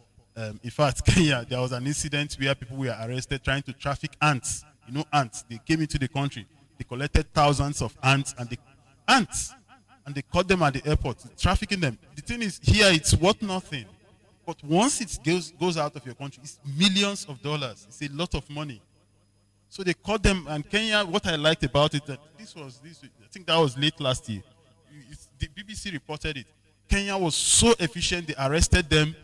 In fact, Kenya, there was an incident where people were arrested trying to traffic ants. Ants. They came into the country. They collected thousands of ants, and they caught them at the airport, trafficking them. The thing is, here it's worth nothing. But once it goes out of your country, it's millions of dollars. It's a lot of money. So they caught them, and Kenya, what I liked about it, that I think that was late last year. The BBC reported it. Kenya was so efficient, they arrested them.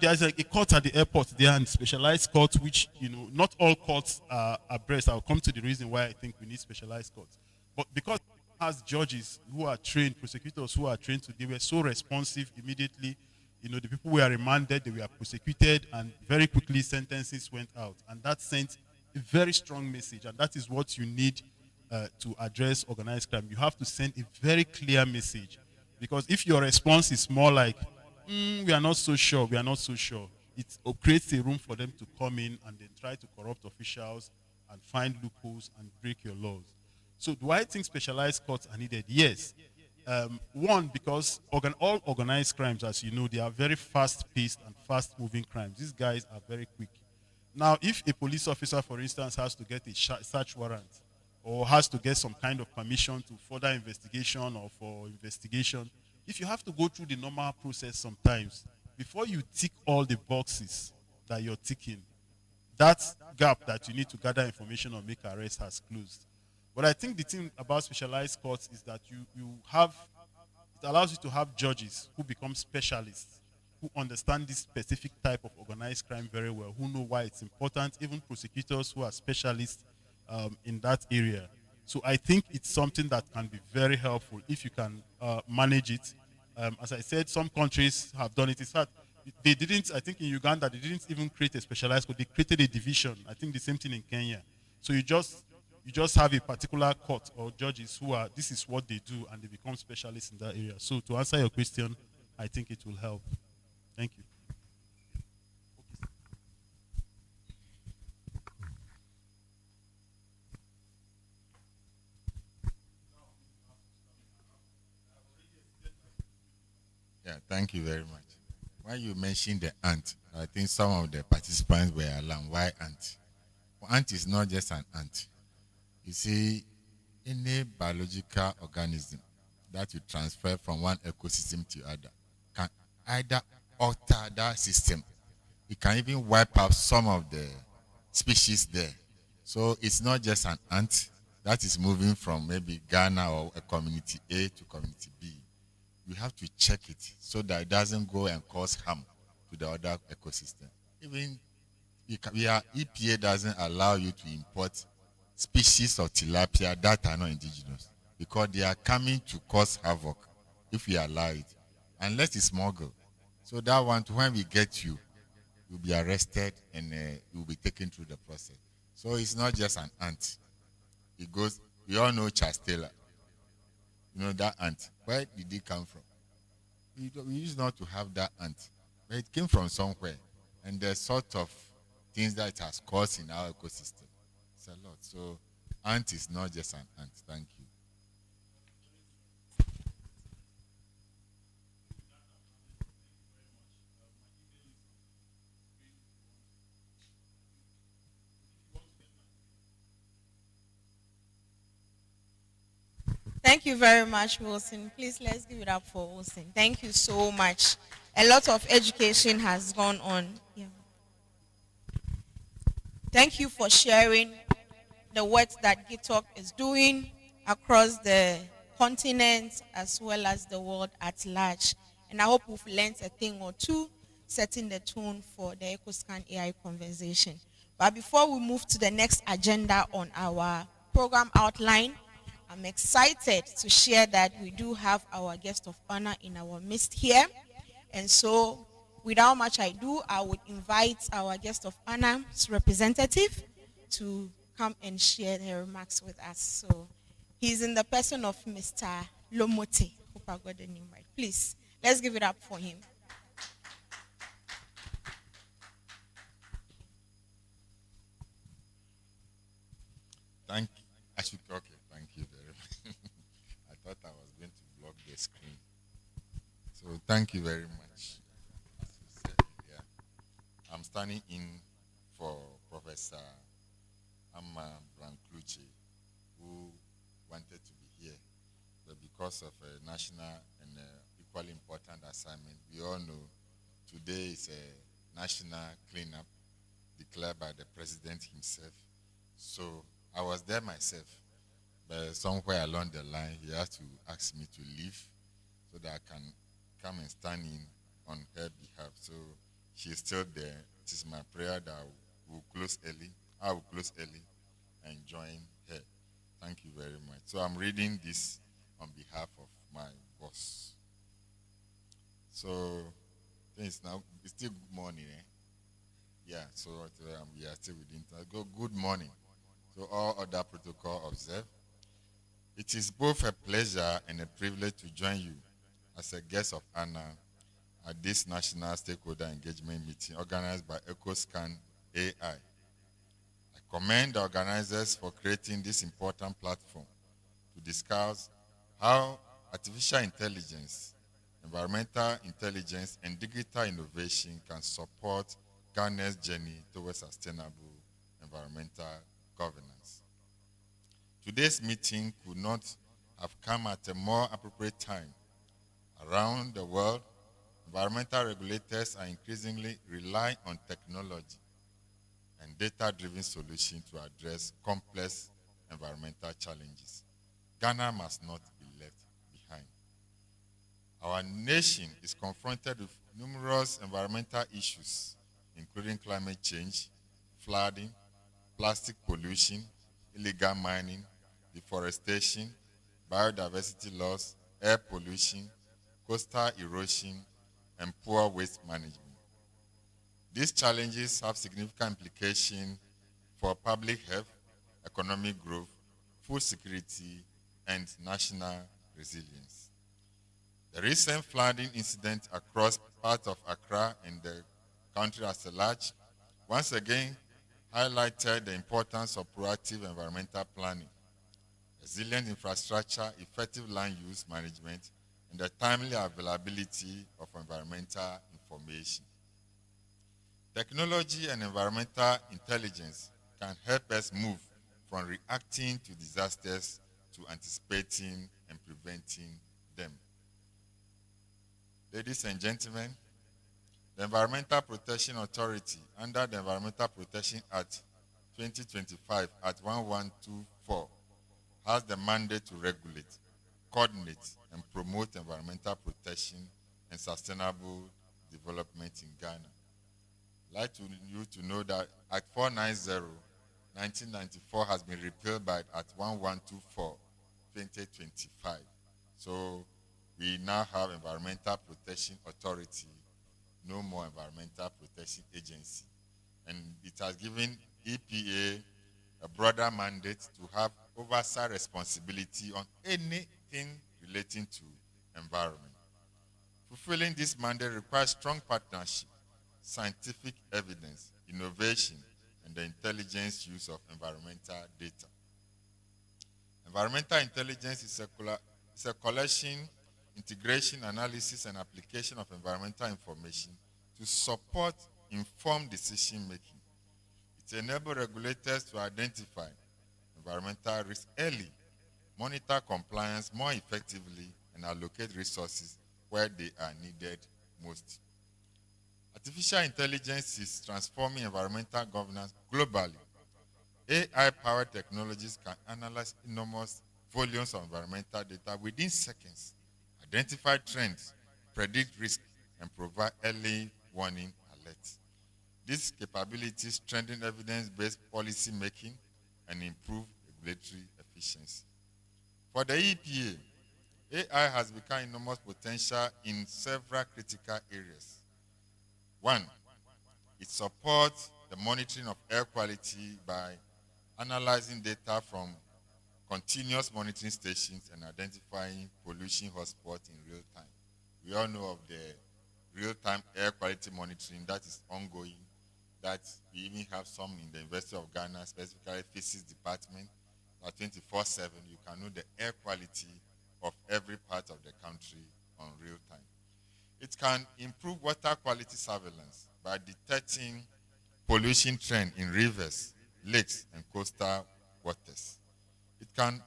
There's a court at the airport there, and specialized courts, which, not all courts are abreast. I'll come to the reason why I think we need specialized courts. But because it has judges who are trained, prosecutors who are trained, they were so responsive immediately. The people were remanded, they were prosecuted, and very quickly sentences went out. And that sent a very strong message, and that is what you need to address organized crime. You have to send a very clear message, because if your response is more like, we are not so sure, it creates a room for them to come in and then try to corrupt officials and find loopholes and break your laws. So do I think specialized courts are needed? Yes. One, because all organized crimes, as you know, they are very fast-paced and fast-moving crimes. These guys are very quick. Now, if a police officer, for instance, has to get a search warrant, or has to get some kind of permission to further investigation or for investigation, if you have to go through the normal process sometimes, before you tick all the boxes that you're ticking, that gap that you need to gather information or make arrests has closed. But I think the thing about specialized courts is that it allows you to have judges who become specialists, who understand this specific type of organized crime very well, who know why it's important, even prosecutors who are specialists in that area. So I think it's something that can be very helpful if you can manage it. As I said, some countries have done it. In fact, They didn't, I think in Uganda, they didn't even create a specialized court. They created a division. I think the same thing in Kenya. So you just have a particular court or judges who are, this is what they do, and they become specialists in that area. So to answer your question, I think it will help. Thank you. Yeah, thank you very much. When you mentioned the ant, I think some of the participants were alarmed. Why ant? Well, ant is not just an ant. You see, any biological organism that you transfer from one ecosystem to other can either alter that system. It can even wipe out some of the species there. So it's not just an ant that is moving from maybe Ghana or a community A to community B. You have to check it so that it doesn't go and cause harm to the other ecosystem. Even EPA doesn't allow you to import species of tilapia that are not indigenous because they are coming to cause havoc if we allow it, unless it's smuggled. So that one, when we get you, you'll be arrested and you'll be taken through the process. So it's not just an ant. It goes. We all know Charles Taylor. You know that ant. Where did it come from? We used not to have that ant, but it came from somewhere, and the sort of things that it has caused in our ecosystem. It's a lot. So, ant is not just an ant. Thank you. Thank you very much, Wilson. Please let's give it up for Wilson. Thank you so much. A lot of education has gone on. Yeah. Thank you for sharing the work that GitHub is doing across the continent as well as the world at large. And I hope we've learned a thing or two, setting the tone for the Ecoscan AI conversation. But before we move to the next agenda on our program outline, I'm excited to share that we do have our guest of honor in our midst here. And so, without much ado, I would invite our guest of honor's representative to come and share their remarks with us. So, he's in the person of Mr. Lomote. Hope I got the name right. Please, let's give it up for him. Thank you. Okay, thank you very much. I thought I was going to block the screen. So thank you very much. As you said earlier, I'm standing in for Professor Amma Branclucci, who wanted to be here, but because of a national and equally important assignment, we all know today is a national cleanup declared by the president himself. So I was there myself, but somewhere along the line, he had to ask me to leave so that I can come and stand in on her behalf. So she's still there. It is my prayer that we'll close early. I will close early and join her. Thank you very much. So I'm reading this on behalf of my boss. So it's still good morning, eh? Yeah, so we are still within time. Good morning. So all other protocol observed. It is both a pleasure and a privilege to join you as a guest of honor at this National Stakeholder Engagement Meeting organized by Ecoscan AI. I commend the organizers for creating this important platform to discuss how artificial intelligence, environmental intelligence, and digital innovation can support Ghana's journey towards sustainable environmental governance. Today's meeting could not have come at a more appropriate time. Around the world, environmental regulators are increasingly relying on technology and data-driven solutions to address complex environmental challenges. Ghana must not be left behind. Our nation is confronted with numerous environmental issues, including climate change, flooding, plastic pollution, illegal mining, deforestation, biodiversity loss, air pollution, coastal erosion, and poor waste management. These challenges have significant implications for public health, economic growth, food security, and national resilience. The recent flooding incident across parts of Accra and the country as a large once again highlighted the importance of proactive environmental planning, resilient infrastructure, effective land use management, and the timely availability of environmental information. Technology and environmental intelligence can help us move from reacting to disasters to anticipating and preventing them. Ladies and gentlemen, the Environmental Protection Authority, under the Environmental Protection Act 2025 at 1124, has the mandate to regulate, coordinate, and promote environmental protection and sustainable development in Ghana. I'd like you to know that Act 490, 1994 has been repealed by Act 1124, 2025. So we now have Environmental Protection Authority, no more Environmental Protection Agency. And it has given EPA a broader mandate to have oversight responsibility on anything relating to environment. Fulfilling this mandate requires strong partnership, scientific evidence, innovation, and the intelligent use of environmental data. Environmental intelligence is a collection, integration, analysis, and application of environmental information to support informed decision-making. It enables regulators to identify environmental risks early, monitor compliance more effectively, and allocate resources where they are needed most. Artificial intelligence is transforming environmental governance globally. AI-powered technologies can analyze enormous volumes of environmental data within seconds, identify trends, predict risk, and provide early warning alerts. These capabilities strengthen evidence-based policy making and improve regulatory efficiency. For the EPA, AI has become enormous potential in several critical areas. One, it supports the monitoring of air quality by analyzing data from continuous monitoring stations and identifying pollution hotspots in real time. We all know of the real-time air quality monitoring that is ongoing, that we even have some in the University of Ghana, specifically Physics Department, that 24/7 you can know the air quality of every part of the country on real time. It can improve water quality surveillance by detecting pollution trend in rivers, lakes, and coastal waters. It can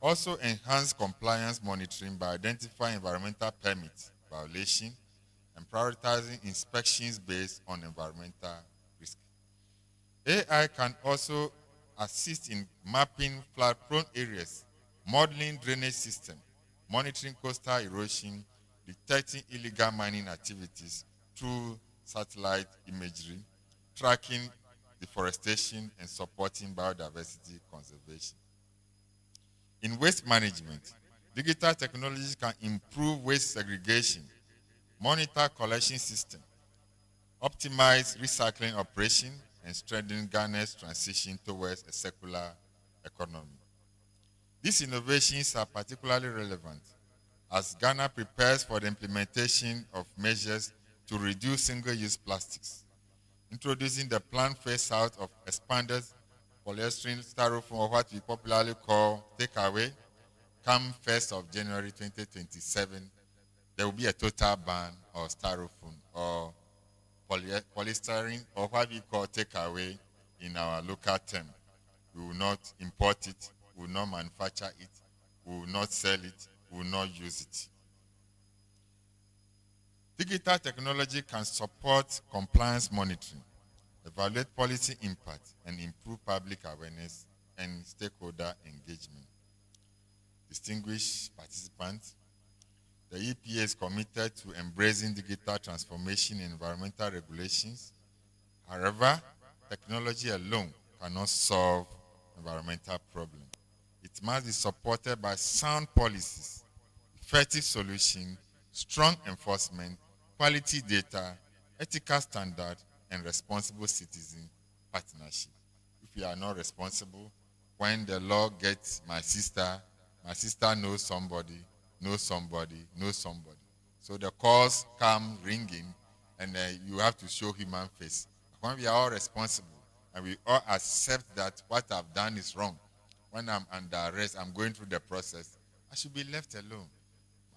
also enhance compliance monitoring by identifying environmental permit violation and prioritizing inspections based on environmental risk. AI can also assist in mapping flood-prone areas, modeling drainage system, monitoring coastal erosion, detecting illegal mining activities through satellite imagery, tracking deforestation, and supporting biodiversity conservation. In waste management, digital technologies can improve waste segregation, monitor collection system, optimize recycling operation, and strengthen Ghana's transition towards a circular economy. These innovations are particularly relevant as Ghana prepares for the implementation of measures to reduce single-use plastics, introducing the planned phase-out of expanded polyester styrofoam, or what we popularly call takeaway. Come 1st of January 2027, there will be a total ban of styrofoam or polystyrene, or what we call takeaway in our local term. We will not import it, we will not manufacture it, we will not sell it, we will not use it. Digital technology can support compliance monitoring, evaluate policy impact, and improve public awareness and stakeholder engagement. Distinguished participants, the EPA is committed to embracing digital transformation in environmental regulations. However, technology alone cannot solve environmental problems. It must be supported by sound policies, effective solutions, strong enforcement, quality data, ethical standards, and responsible citizen partnership. If you are not responsible, when the law gets my sister knows somebody, knows somebody, knows somebody. So the calls come ringing, and you have to show human face. When we are all responsible and we all accept that what I've done is wrong, when I'm under arrest, I'm going through the process, I should be left alone.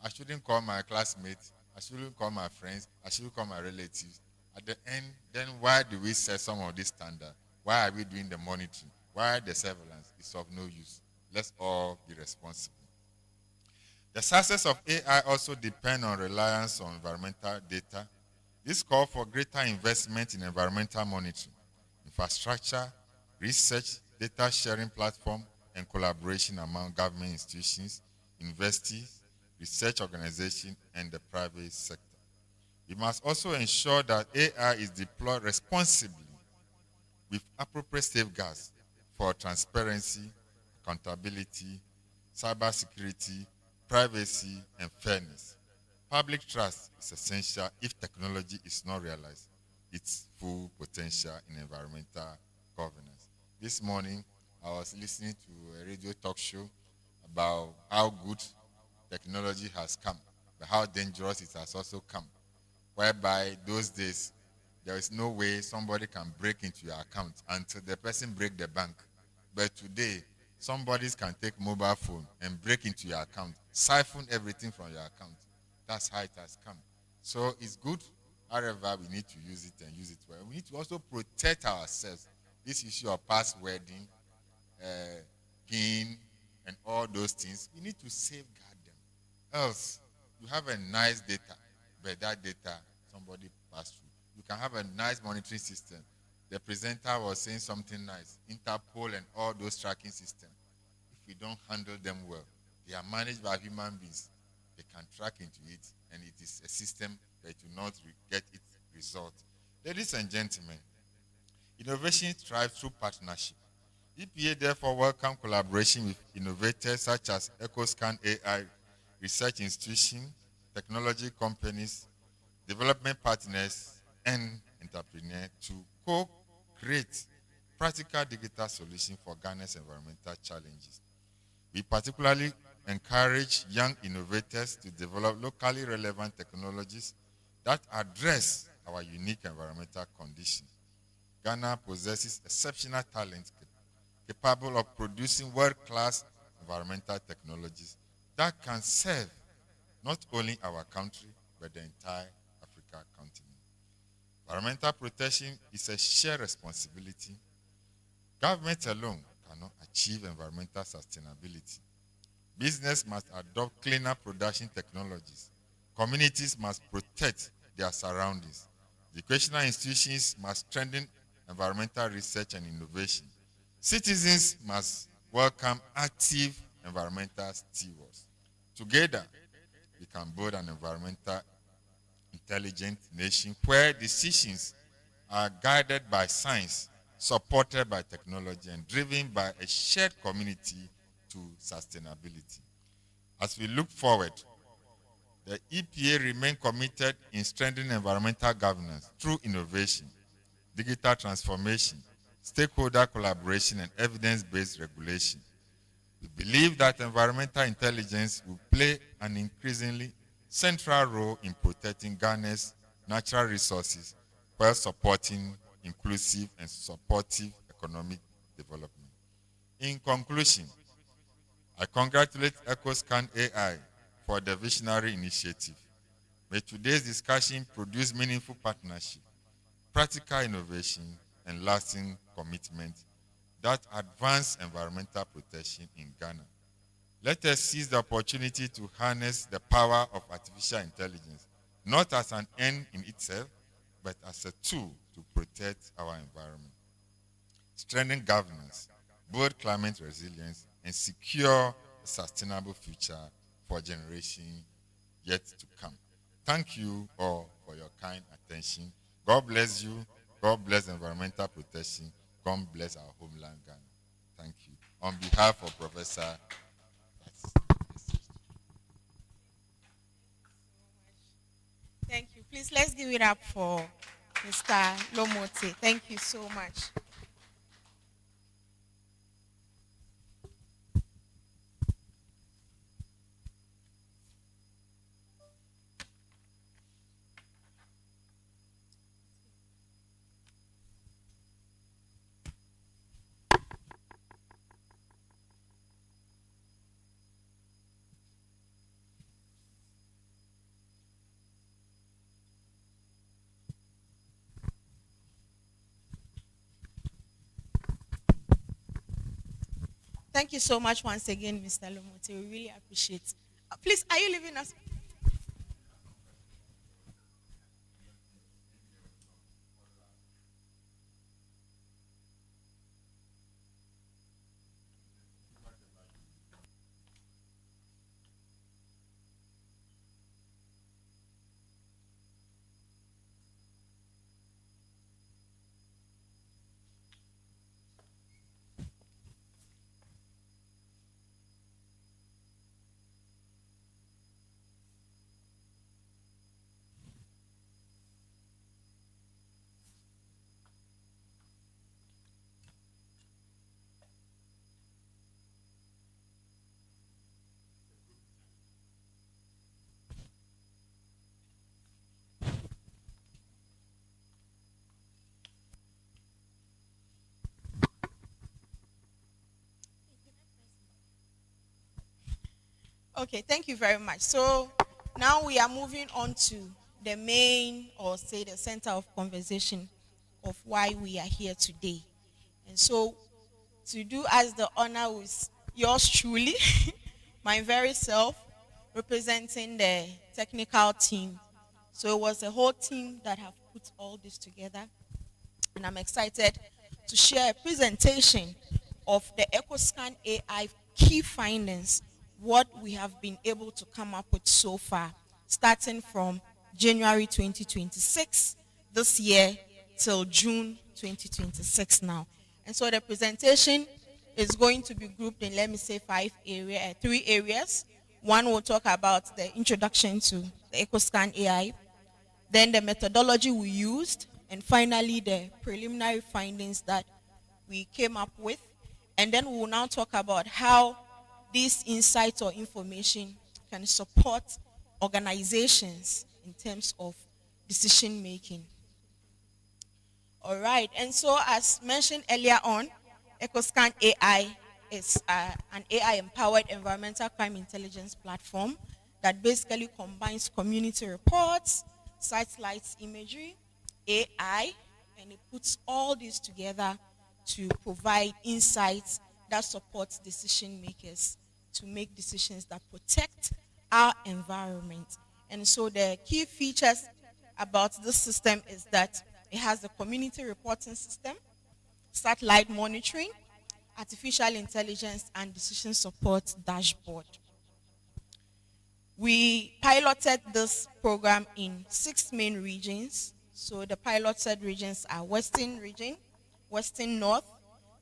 I shouldn't call my classmates. I shouldn't call my friends. I shouldn't call my relatives. At the end, then why do we set some of this standard? Why are we doing the monitoring? Why the surveillance? It's of no use. Let's all be responsible. The success of AI also depends on reliance on environmental data. This calls for greater investment in environmental monitoring, infrastructure, research, data sharing platform, and collaboration among government institutions, universities, research organizations, and the private sector. We must also ensure that AI is deployed responsibly with appropriate safeguards for transparency, accountability, cybersecurity, privacy, and fairness. Public trust is essential if technology is not realized its full potential in environmental governance. This morning, I was listening to a radio talk show about how good technology has come, but how dangerous it has also come. Whereby those days, there is no way somebody can break into your account until the person break the bank. But today, somebody can take mobile phone and break into your account, siphon everything from your account. That's how it has come. So it's good. However, we need to use it and use it well. We need to also protect ourselves. This issue of passwording, PIN, and all those things, we need to safeguard them. Else, you have a nice data, but that data, somebody passed through. You can have a nice monitoring system. The presenter was saying something nice. Interpol and all those tracking systems. If we don't handle them well, they are managed by human beings. They can track into it, and it is a system that will not get its result. Ladies and gentlemen, innovation thrives through partnership. EPA therefore welcomes collaboration with innovators such as Ecoscan AI, research institutions, technology companies, development partners, and entrepreneurs to co-create practical digital solutions for Ghana's environmental challenges. We particularly encourage young innovators to develop locally relevant technologies that address our unique environmental conditions. Ghana possesses exceptional talent capable of producing world-class environmental technologies that can serve not only our country, but the entire Africa continent. Environmental protection is a shared responsibility. Government alone cannot achieve environmental sustainability. Business must adopt cleaner production technologies. Communities must protect their surroundings. Educational institutions must strengthen environmental research and innovation. Citizens must welcome active environmental stewards. Together, we can build an environmental intelligent nation where decisions are guided by science, supported by technology, and driven by a shared community to sustainability. As we look forward, the EPA remains committed in strengthening environmental governance through innovation, digital transformation, stakeholder collaboration, and evidence-based regulation. We believe that environmental intelligence will play an increasingly central role in protecting Ghana's natural resources while supporting inclusive and supportive economic development. In conclusion, I congratulate Ecoscan AI for the visionary initiative. May today's discussion produce meaningful partnership, practical innovation, and lasting commitment that advance environmental protection in Ghana. Let us seize the opportunity to harness the power of artificial intelligence, not as an end in itself, but as a tool to protect our environment, strengthen governance, build climate resilience, and secure a sustainable future for generations yet to come. Thank you all for your kind attention. God bless you. God bless environmental protection. God bless our homeland, Ghana. Thank you. On behalf of Professor. Thank you. Please let's give it up for Mr. Lomote. Thank you so much. Thank you so much once again, Mr. Lomote. We really appreciate. Please, are you leaving us? Okay, thank you very much. So now we are moving on to the main, or say the center of conversation of why we are here today. And so to do us the honor with yours truly, my very self, representing the technical team. So it was a whole team that have put all this together. And I'm excited to share a presentation of the Ecoscan AI key findings, what we have been able to come up with so far, starting from January 2026 this year till June 2026 now. And so the presentation is going to be grouped in, let me say, three areas. One will talk about the introduction to the Ecoscan AI, then the methodology we used, and finally the preliminary findings that we came up with. And then we will now talk about how these insights or information can support organizations in terms of decision making. All right, and so as mentioned earlier on, Ecoscan AI is an AI-empowered environmental crime intelligence platform that basically combines community reports, satellite imagery, AI, and it puts all this together to provide insights that supports decision makers to make decisions that protect our environment. And so the key features about this system is that it has a community reporting system, satellite monitoring, artificial intelligence, and decision support dashboard. We piloted this program in 6 main regions. So the piloted regions are Western region, Western North,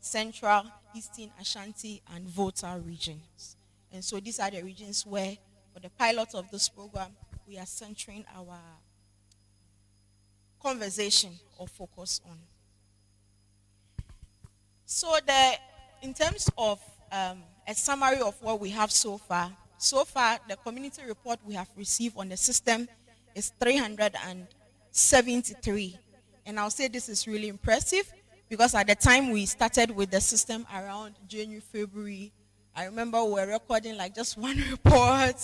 Central, Eastern Ashanti, and Volta regions. And so these are the regions where, for the pilot of this program, we are centering our conversation or focus on. So in terms of a summary of what we have so far, the community report we have received on the system is 373. And I'll say this is really impressive because at the time we started with the system around January, February, I remember we were recording like just one report.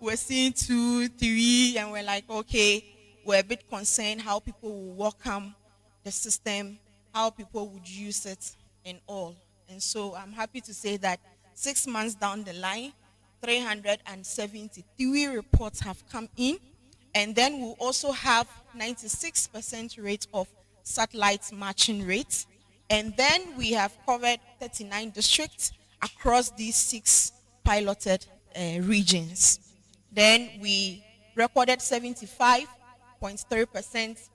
We're seeing 2, 3, and we're like, okay, we're a bit concerned how people will welcome the system, how people would use it, and all. And so I'm happy to say that 6 months down the line, 373 reports have come in. And then we'll also have 96% rate of satellite matching rates. And then we have covered 39 districts across these 6 piloted regions. Then we recorded 75.3%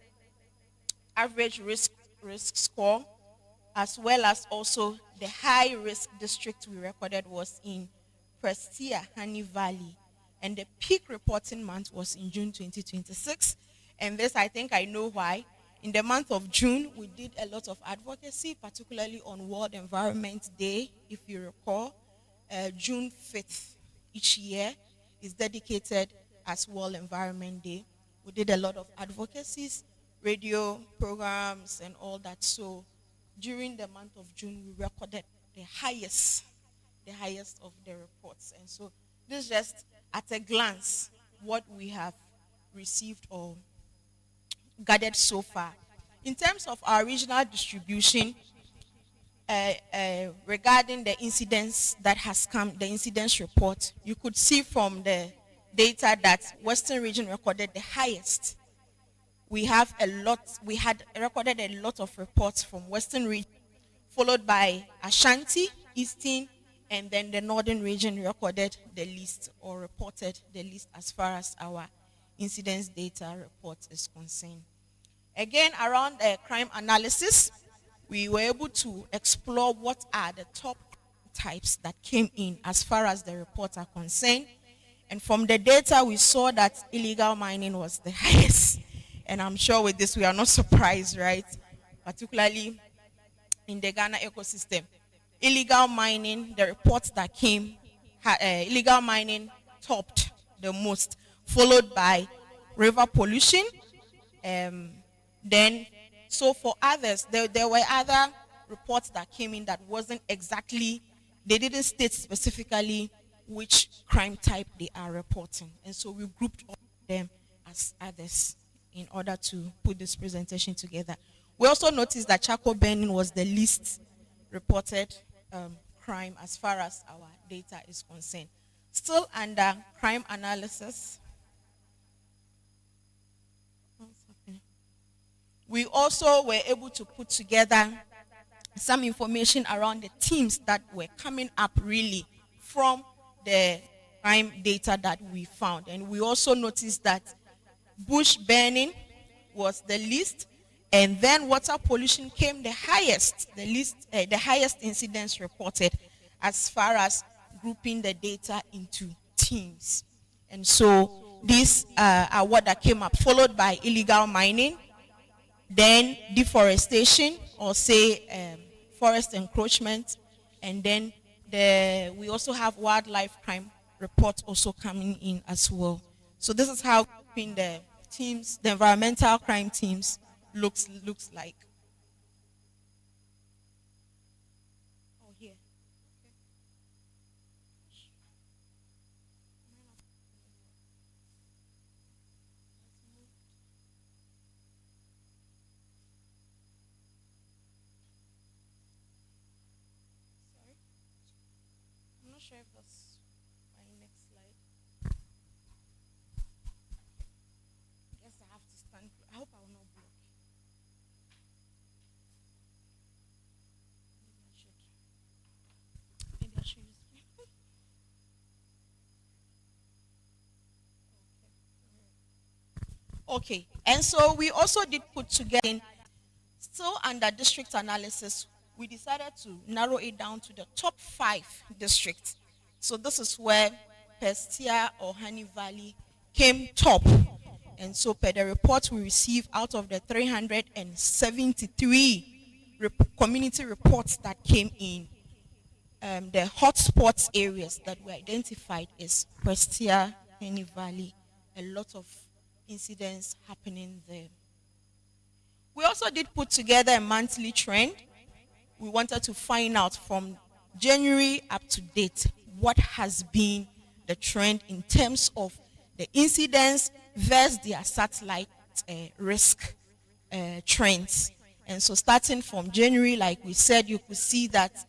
average risk score, as well as also the high risk district we recorded was in Prestia, Honey Valley. And the peak reporting month was in June 2026. And this, I think I know why. In the month of June, we did a lot of advocacy, particularly on World Environment Day. If you recall, June 5th each year is dedicated as World Environment Day. We did a lot of advocacies, radio programs, and all that. So during the month of June, we recorded the highest of the reports. And so this is just at a glance what we have received or gathered so far. In terms of our regional distribution, regarding the incidents that has come, the incidents report, you could see from the data that Western region recorded the highest. We had recorded a lot of reports from Western region, followed by Ashanti, Eastern, and then the Northern region recorded the least or reported the least as far as our incidents data report is concerned. Again, around crime analysis, we were able to explore what are the top types that came in as far as the reports are concerned. And from the data, we saw that illegal mining was the highest. And I'm sure with this, we are not surprised, right? Particularly in the Ghana ecosystem. Illegal mining, the reports that came, illegal mining topped the most, followed by river pollution. Then, so for others, there were other reports that came in that wasn't exactly, they didn't state specifically which crime type they are reporting. And so we grouped all of them as others in order to put this presentation together. We also noticed that charcoal burning was the least reported crime as far as our data is concerned. Still under crime analysis, we also were able to put together some information around the themes that were coming up really from the crime data that we found. And we also noticed that bush burning was the least, and then water pollution came the highest, the highest incidence reported as far as grouping the data into teams. And so these are what that came up, followed by illegal mining, then deforestation, or say forest encroachment, and then we also have wildlife crime reports also coming in as well. So this is how grouping the teams, the environmental crime teams, looks like. Oh, here. Sorry, I'm not sure if that's my next slide. Guess I have to stand. I hope I will not block. Maybe I should use. Okay, and so we also did put together, still under district analysis, we decided to narrow it down to the top 5 districts. So this is where Pestia or Honey Valley came top. And so per the report we received out of the 373 community reports that came in, the hotspots areas that were identified is Prestia, Honey Valley, a lot of incidents happening there. We also did put together a monthly trend. We wanted to find out from January up to date what has been the trend in terms of the incidents versus their satellite risk trends. And so starting from January, like we said, you could see that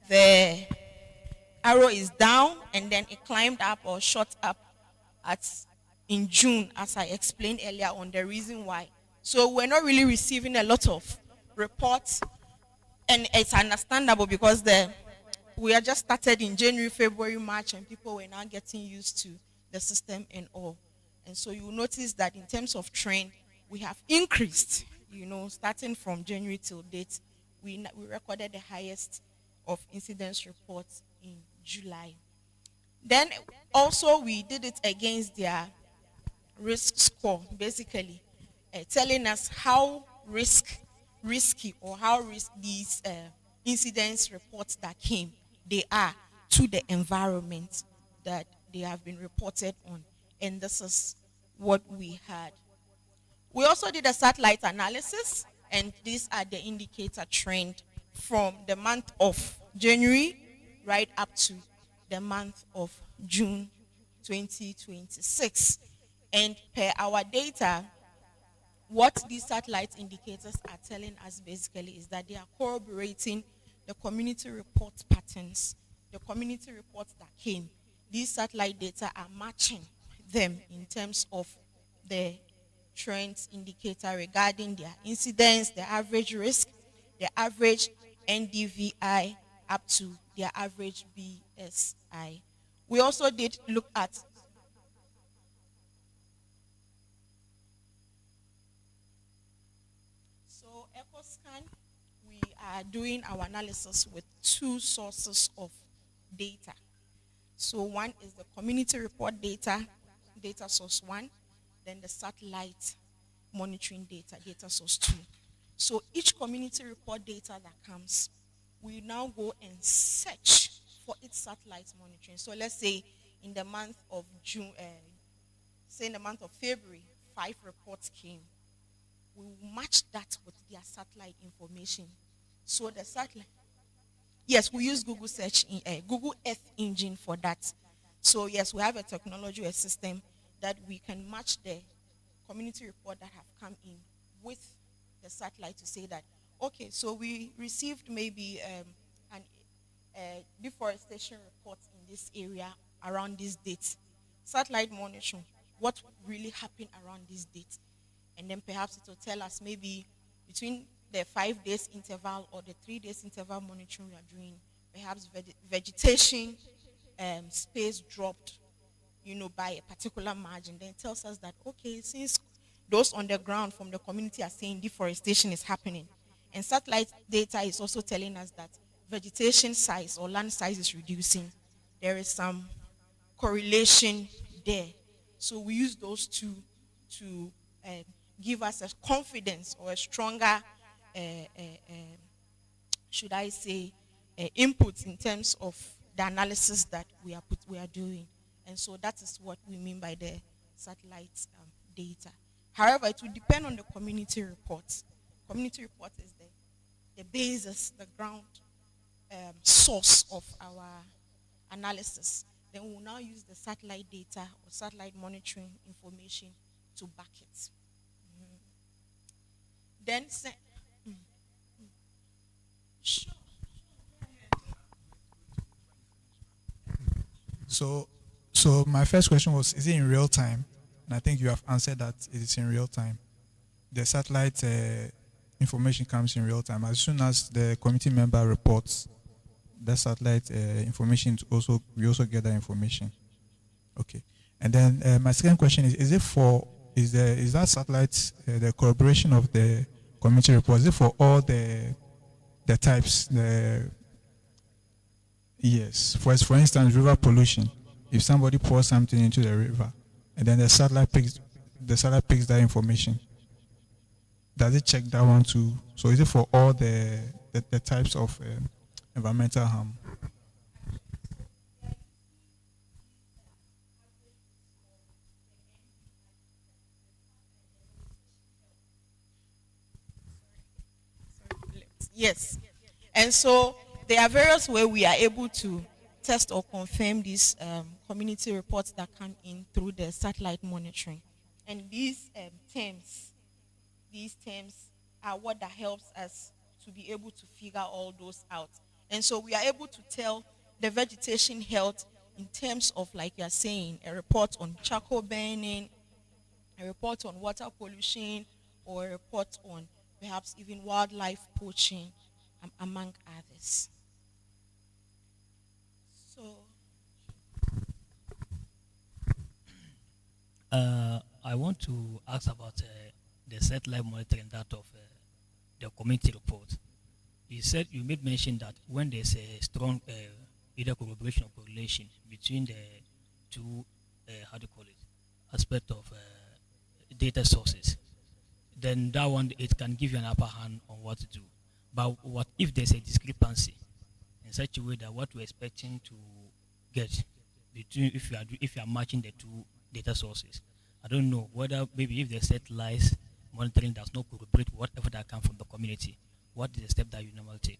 the arrow is down and then it climbed up or shot up in June, as I explained earlier on the reason why. So we're not really receiving a lot of reports, and it's understandable because we are just started in January, February, March, and people were now getting used to the system and all. And so you notice that in terms of trend, we have increased, starting from January till date. We recorded the highest of incidence reports in July. Then also we did it against their risk score, basically telling us how risky or how these incidents reports that came they are to the environment that they have been reported on. And this is what we had. We also did a satellite analysis, and these are the indicator trend from the month of January right up to the month of June 2026. And per our data, what these satellite indicators are telling us basically is that they are corroborating the community report patterns, the community reports that came. These satellite data are matching them in terms of the trends indicator regarding their incidence, the average risk, the average NDVI up to their average BSI. We also did look at Ecoscan, we are doing our analysis with two sources of data. So one is the community report data, data source one, then the satellite monitoring data source two. So each community report data that comes, we now go and search for its satellite monitoring. So let's say in the month of June, say in the month of February, 5 reports came. We will match that with their satellite information. So the satellite, yes, we use Google search, Google Earth engine for that. So yes, we have a technology, a system that we can match the community report that have come in with the satellite to say that, okay, so we received maybe an deforestation report in this area around this date. Satellite monitoring, what really happened around this date? And then perhaps it will tell us maybe between the 5 days interval or the 3 days interval monitoring we are doing, perhaps vegetation space dropped, by a particular margin. Then it tells us that, okay, since those on the ground from the community are saying deforestation is happening, and satellite data is also telling us that vegetation size or land size is reducing, there is some correlation there. So we use those two to give us a confidence or a stronger, should I say, input in terms of the analysis that we are doing. And so that is what we mean by the satellite data. However, it will depend on the community report. Community report is the basis, the ground source of our analysis. Then we will now use the satellite data or satellite monitoring information to back it. Then, sure. So my first question was, is it in real time? And I think you have answered that it is in real time. The satellite information comes in real time. As soon as the committee member reports the satellite information, we also get that information. Okay. And then my second question is that satellite the corroboration of the community report? Is it for all the types? Yes. For instance, river pollution. If somebody pours something into the river, and then the satellite picks that information, does it check that one too? So is it for all the types of environmental harm? Yes. And so there are various ways we are able to test or confirm these community reports that come in through the satellite monitoring. And these terms are what that helps us to be able to figure all those out. And so we are able to tell the vegetation health in terms of, like you're saying, a report on charcoal burning, a report on water pollution, or a report on perhaps even wildlife poaching, among others. So, I want to ask about the satellite monitoring that of the community report. You made mention that when there's a strong either corroboration or correlation between the two, aspect of data sources, then that one it can give you an upper hand on what to do. But what if there's a discrepancy in such a way that what we're expecting to get between if you are matching the two data sources? I don't know whether maybe if the satellite monitoring does not corroborate whatever that comes from the community, what is the step that you normally take?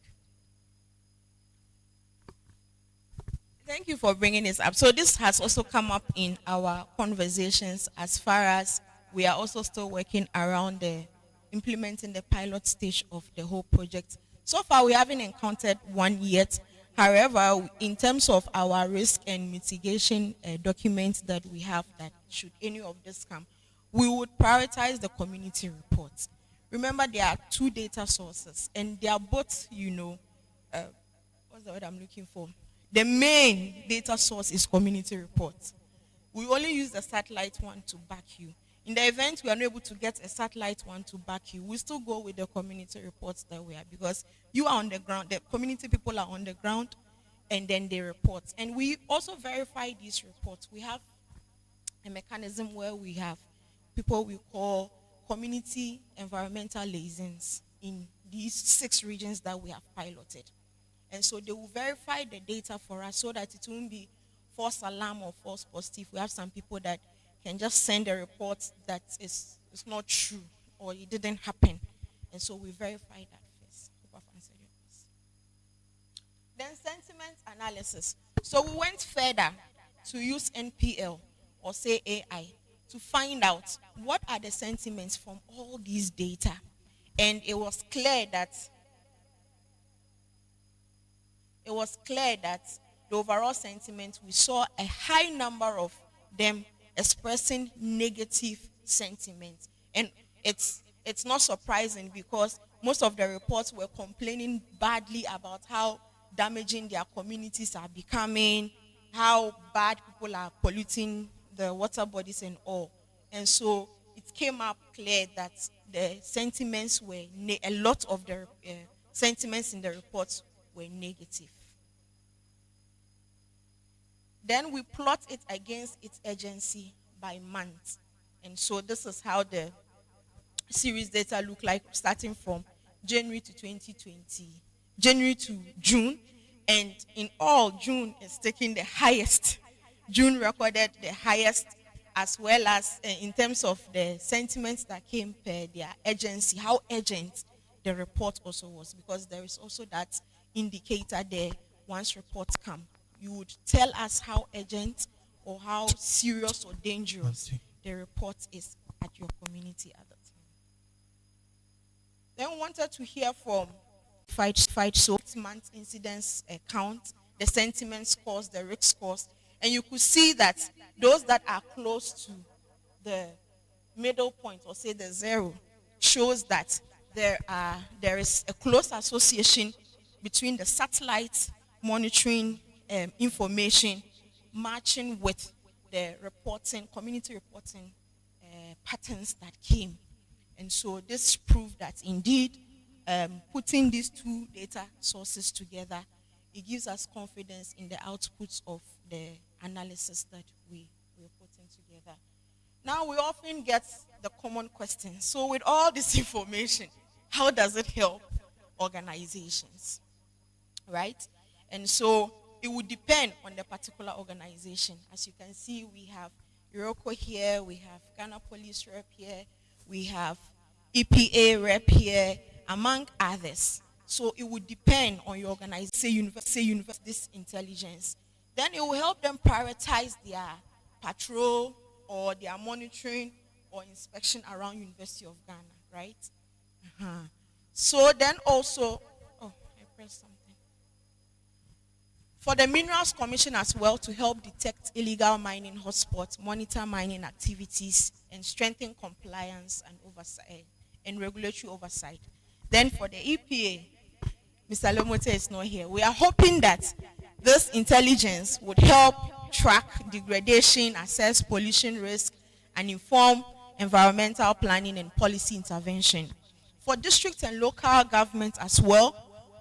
Thank you for bringing this up. So this has also come up in our conversations as far as we are also still working around the implementing the pilot stage of the whole project. So far, we haven't encountered one yet. However, in terms of our risk and mitigation documents that we have, that should any of this come, we would prioritize the community reports. Remember, there are two data sources, and they are both, what's the word I'm looking for? The main data source is community reports. We only use the satellite one to back you. In the event we are not able to get a satellite one to back you, we still go with the community reports that we have, because you are on the ground, the community people are on the ground, and then they report. And we also verify these reports. We have a mechanism where we have people we call community environmental liaisons in these 6 regions that we have piloted. And so they will verify the data for us so that it won't be false alarm or false positive. We have some people that can just send a report that is not true or it didn't happen. And so we verify that first. Hope I've answered your question. Then sentiment analysis. So we went further to use NPL or say AI to find out what are the sentiments from all these data. And it was clear that the overall sentiment, we saw a high number of them expressing negative sentiments. And it's not surprising, because most of the reports were complaining badly about how damaging their communities are becoming, how bad people are polluting the water bodies and all. And so it came up clear that the sentiments were, a lot of the sentiments in the reports were negative. Then we plot it against its agency by month. And so this is how the series data look like, starting from January to 2020, January to June. And in all, June is taking the highest. June recorded the highest, as well as in terms of the sentiments that came per their agency, how urgent the report also was, because there is also that indicator there. Once reports come, you would tell us how urgent or how serious or dangerous the report is at your community at the time. Then we wanted to hear from fight so 6-month incidents count, the sentiment scores, the risk scores, and you could see that those that are close to the middle point, or say the 0, shows that there is a close association between the satellite monitoring information matching with the reporting, community reporting patterns that came. And so this proved that indeed putting these two data sources together, it gives us confidence in the outputs of the analysis that we were putting together. Now we often get the common question. So with all this information, how does it help organizations? Right? And so it would depend on the particular organization. As you can see, we have Iroko here, we have Ghana Police rep here, we have EPA rep here, among others. So it would depend on your organization, say university, this intelligence. Then it will help them prioritize their patrol or their monitoring or inspection around University of Ghana, right? So then also, oh, I pressed something. For the Minerals Commission as well, to help detect illegal mining hotspots, monitor mining activities, and strengthen compliance and oversight and regulatory oversight. Then for the EPA, Mr. Lomote is not here. We are hoping that this intelligence would help track degradation, assess pollution risk, and inform environmental planning and policy intervention. For district and local government as well,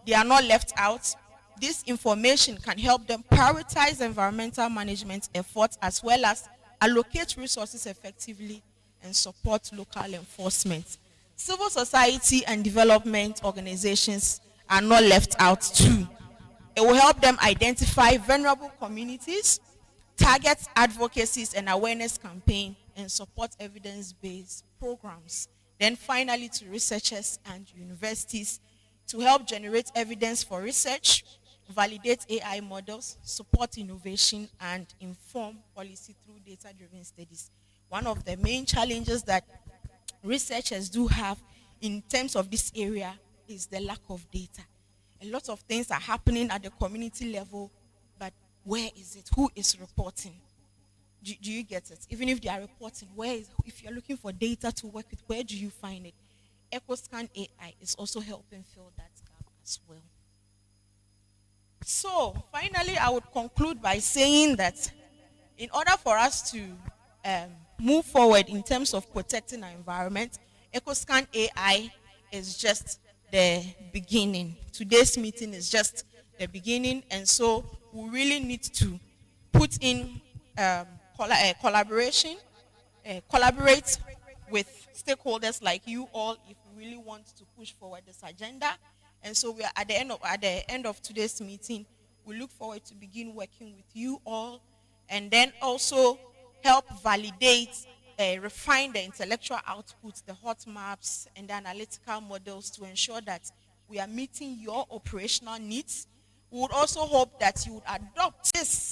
they are not left out. This information can help them prioritize environmental management efforts, as well as allocate resources effectively and support local enforcement. Civil society and development organizations are not left out too. It will help them identify vulnerable communities, target advocacies and awareness campaign, and support evidence-based programs. Then finally to researchers and universities to help generate evidence for research, validate AI models, support innovation, and inform policy through data-driven studies. One of the main challenges that researchers do have in terms of this area is the lack of data. A lot of things are happening at the community level, but where is it? Who is reporting? Do you get it? Even if they are reporting, if you're looking for data to work with, where do you find it? Ecoscan AI is also helping fill that gap as well. So finally, I would conclude by saying that in order for us to move forward in terms of protecting our environment, Ecoscan AI is just the beginning. Today's meeting is just the beginning, and so we really need to put in collaboration, collaborate with stakeholders like you all if we really want to push forward this agenda. And so we are at the end of today's meeting. We look forward to begin working with you all, and then also help validate, refine the intellectual outputs, the hot maps, and the analytical models to ensure that we are meeting your operational needs. We would also hope that you would adopt this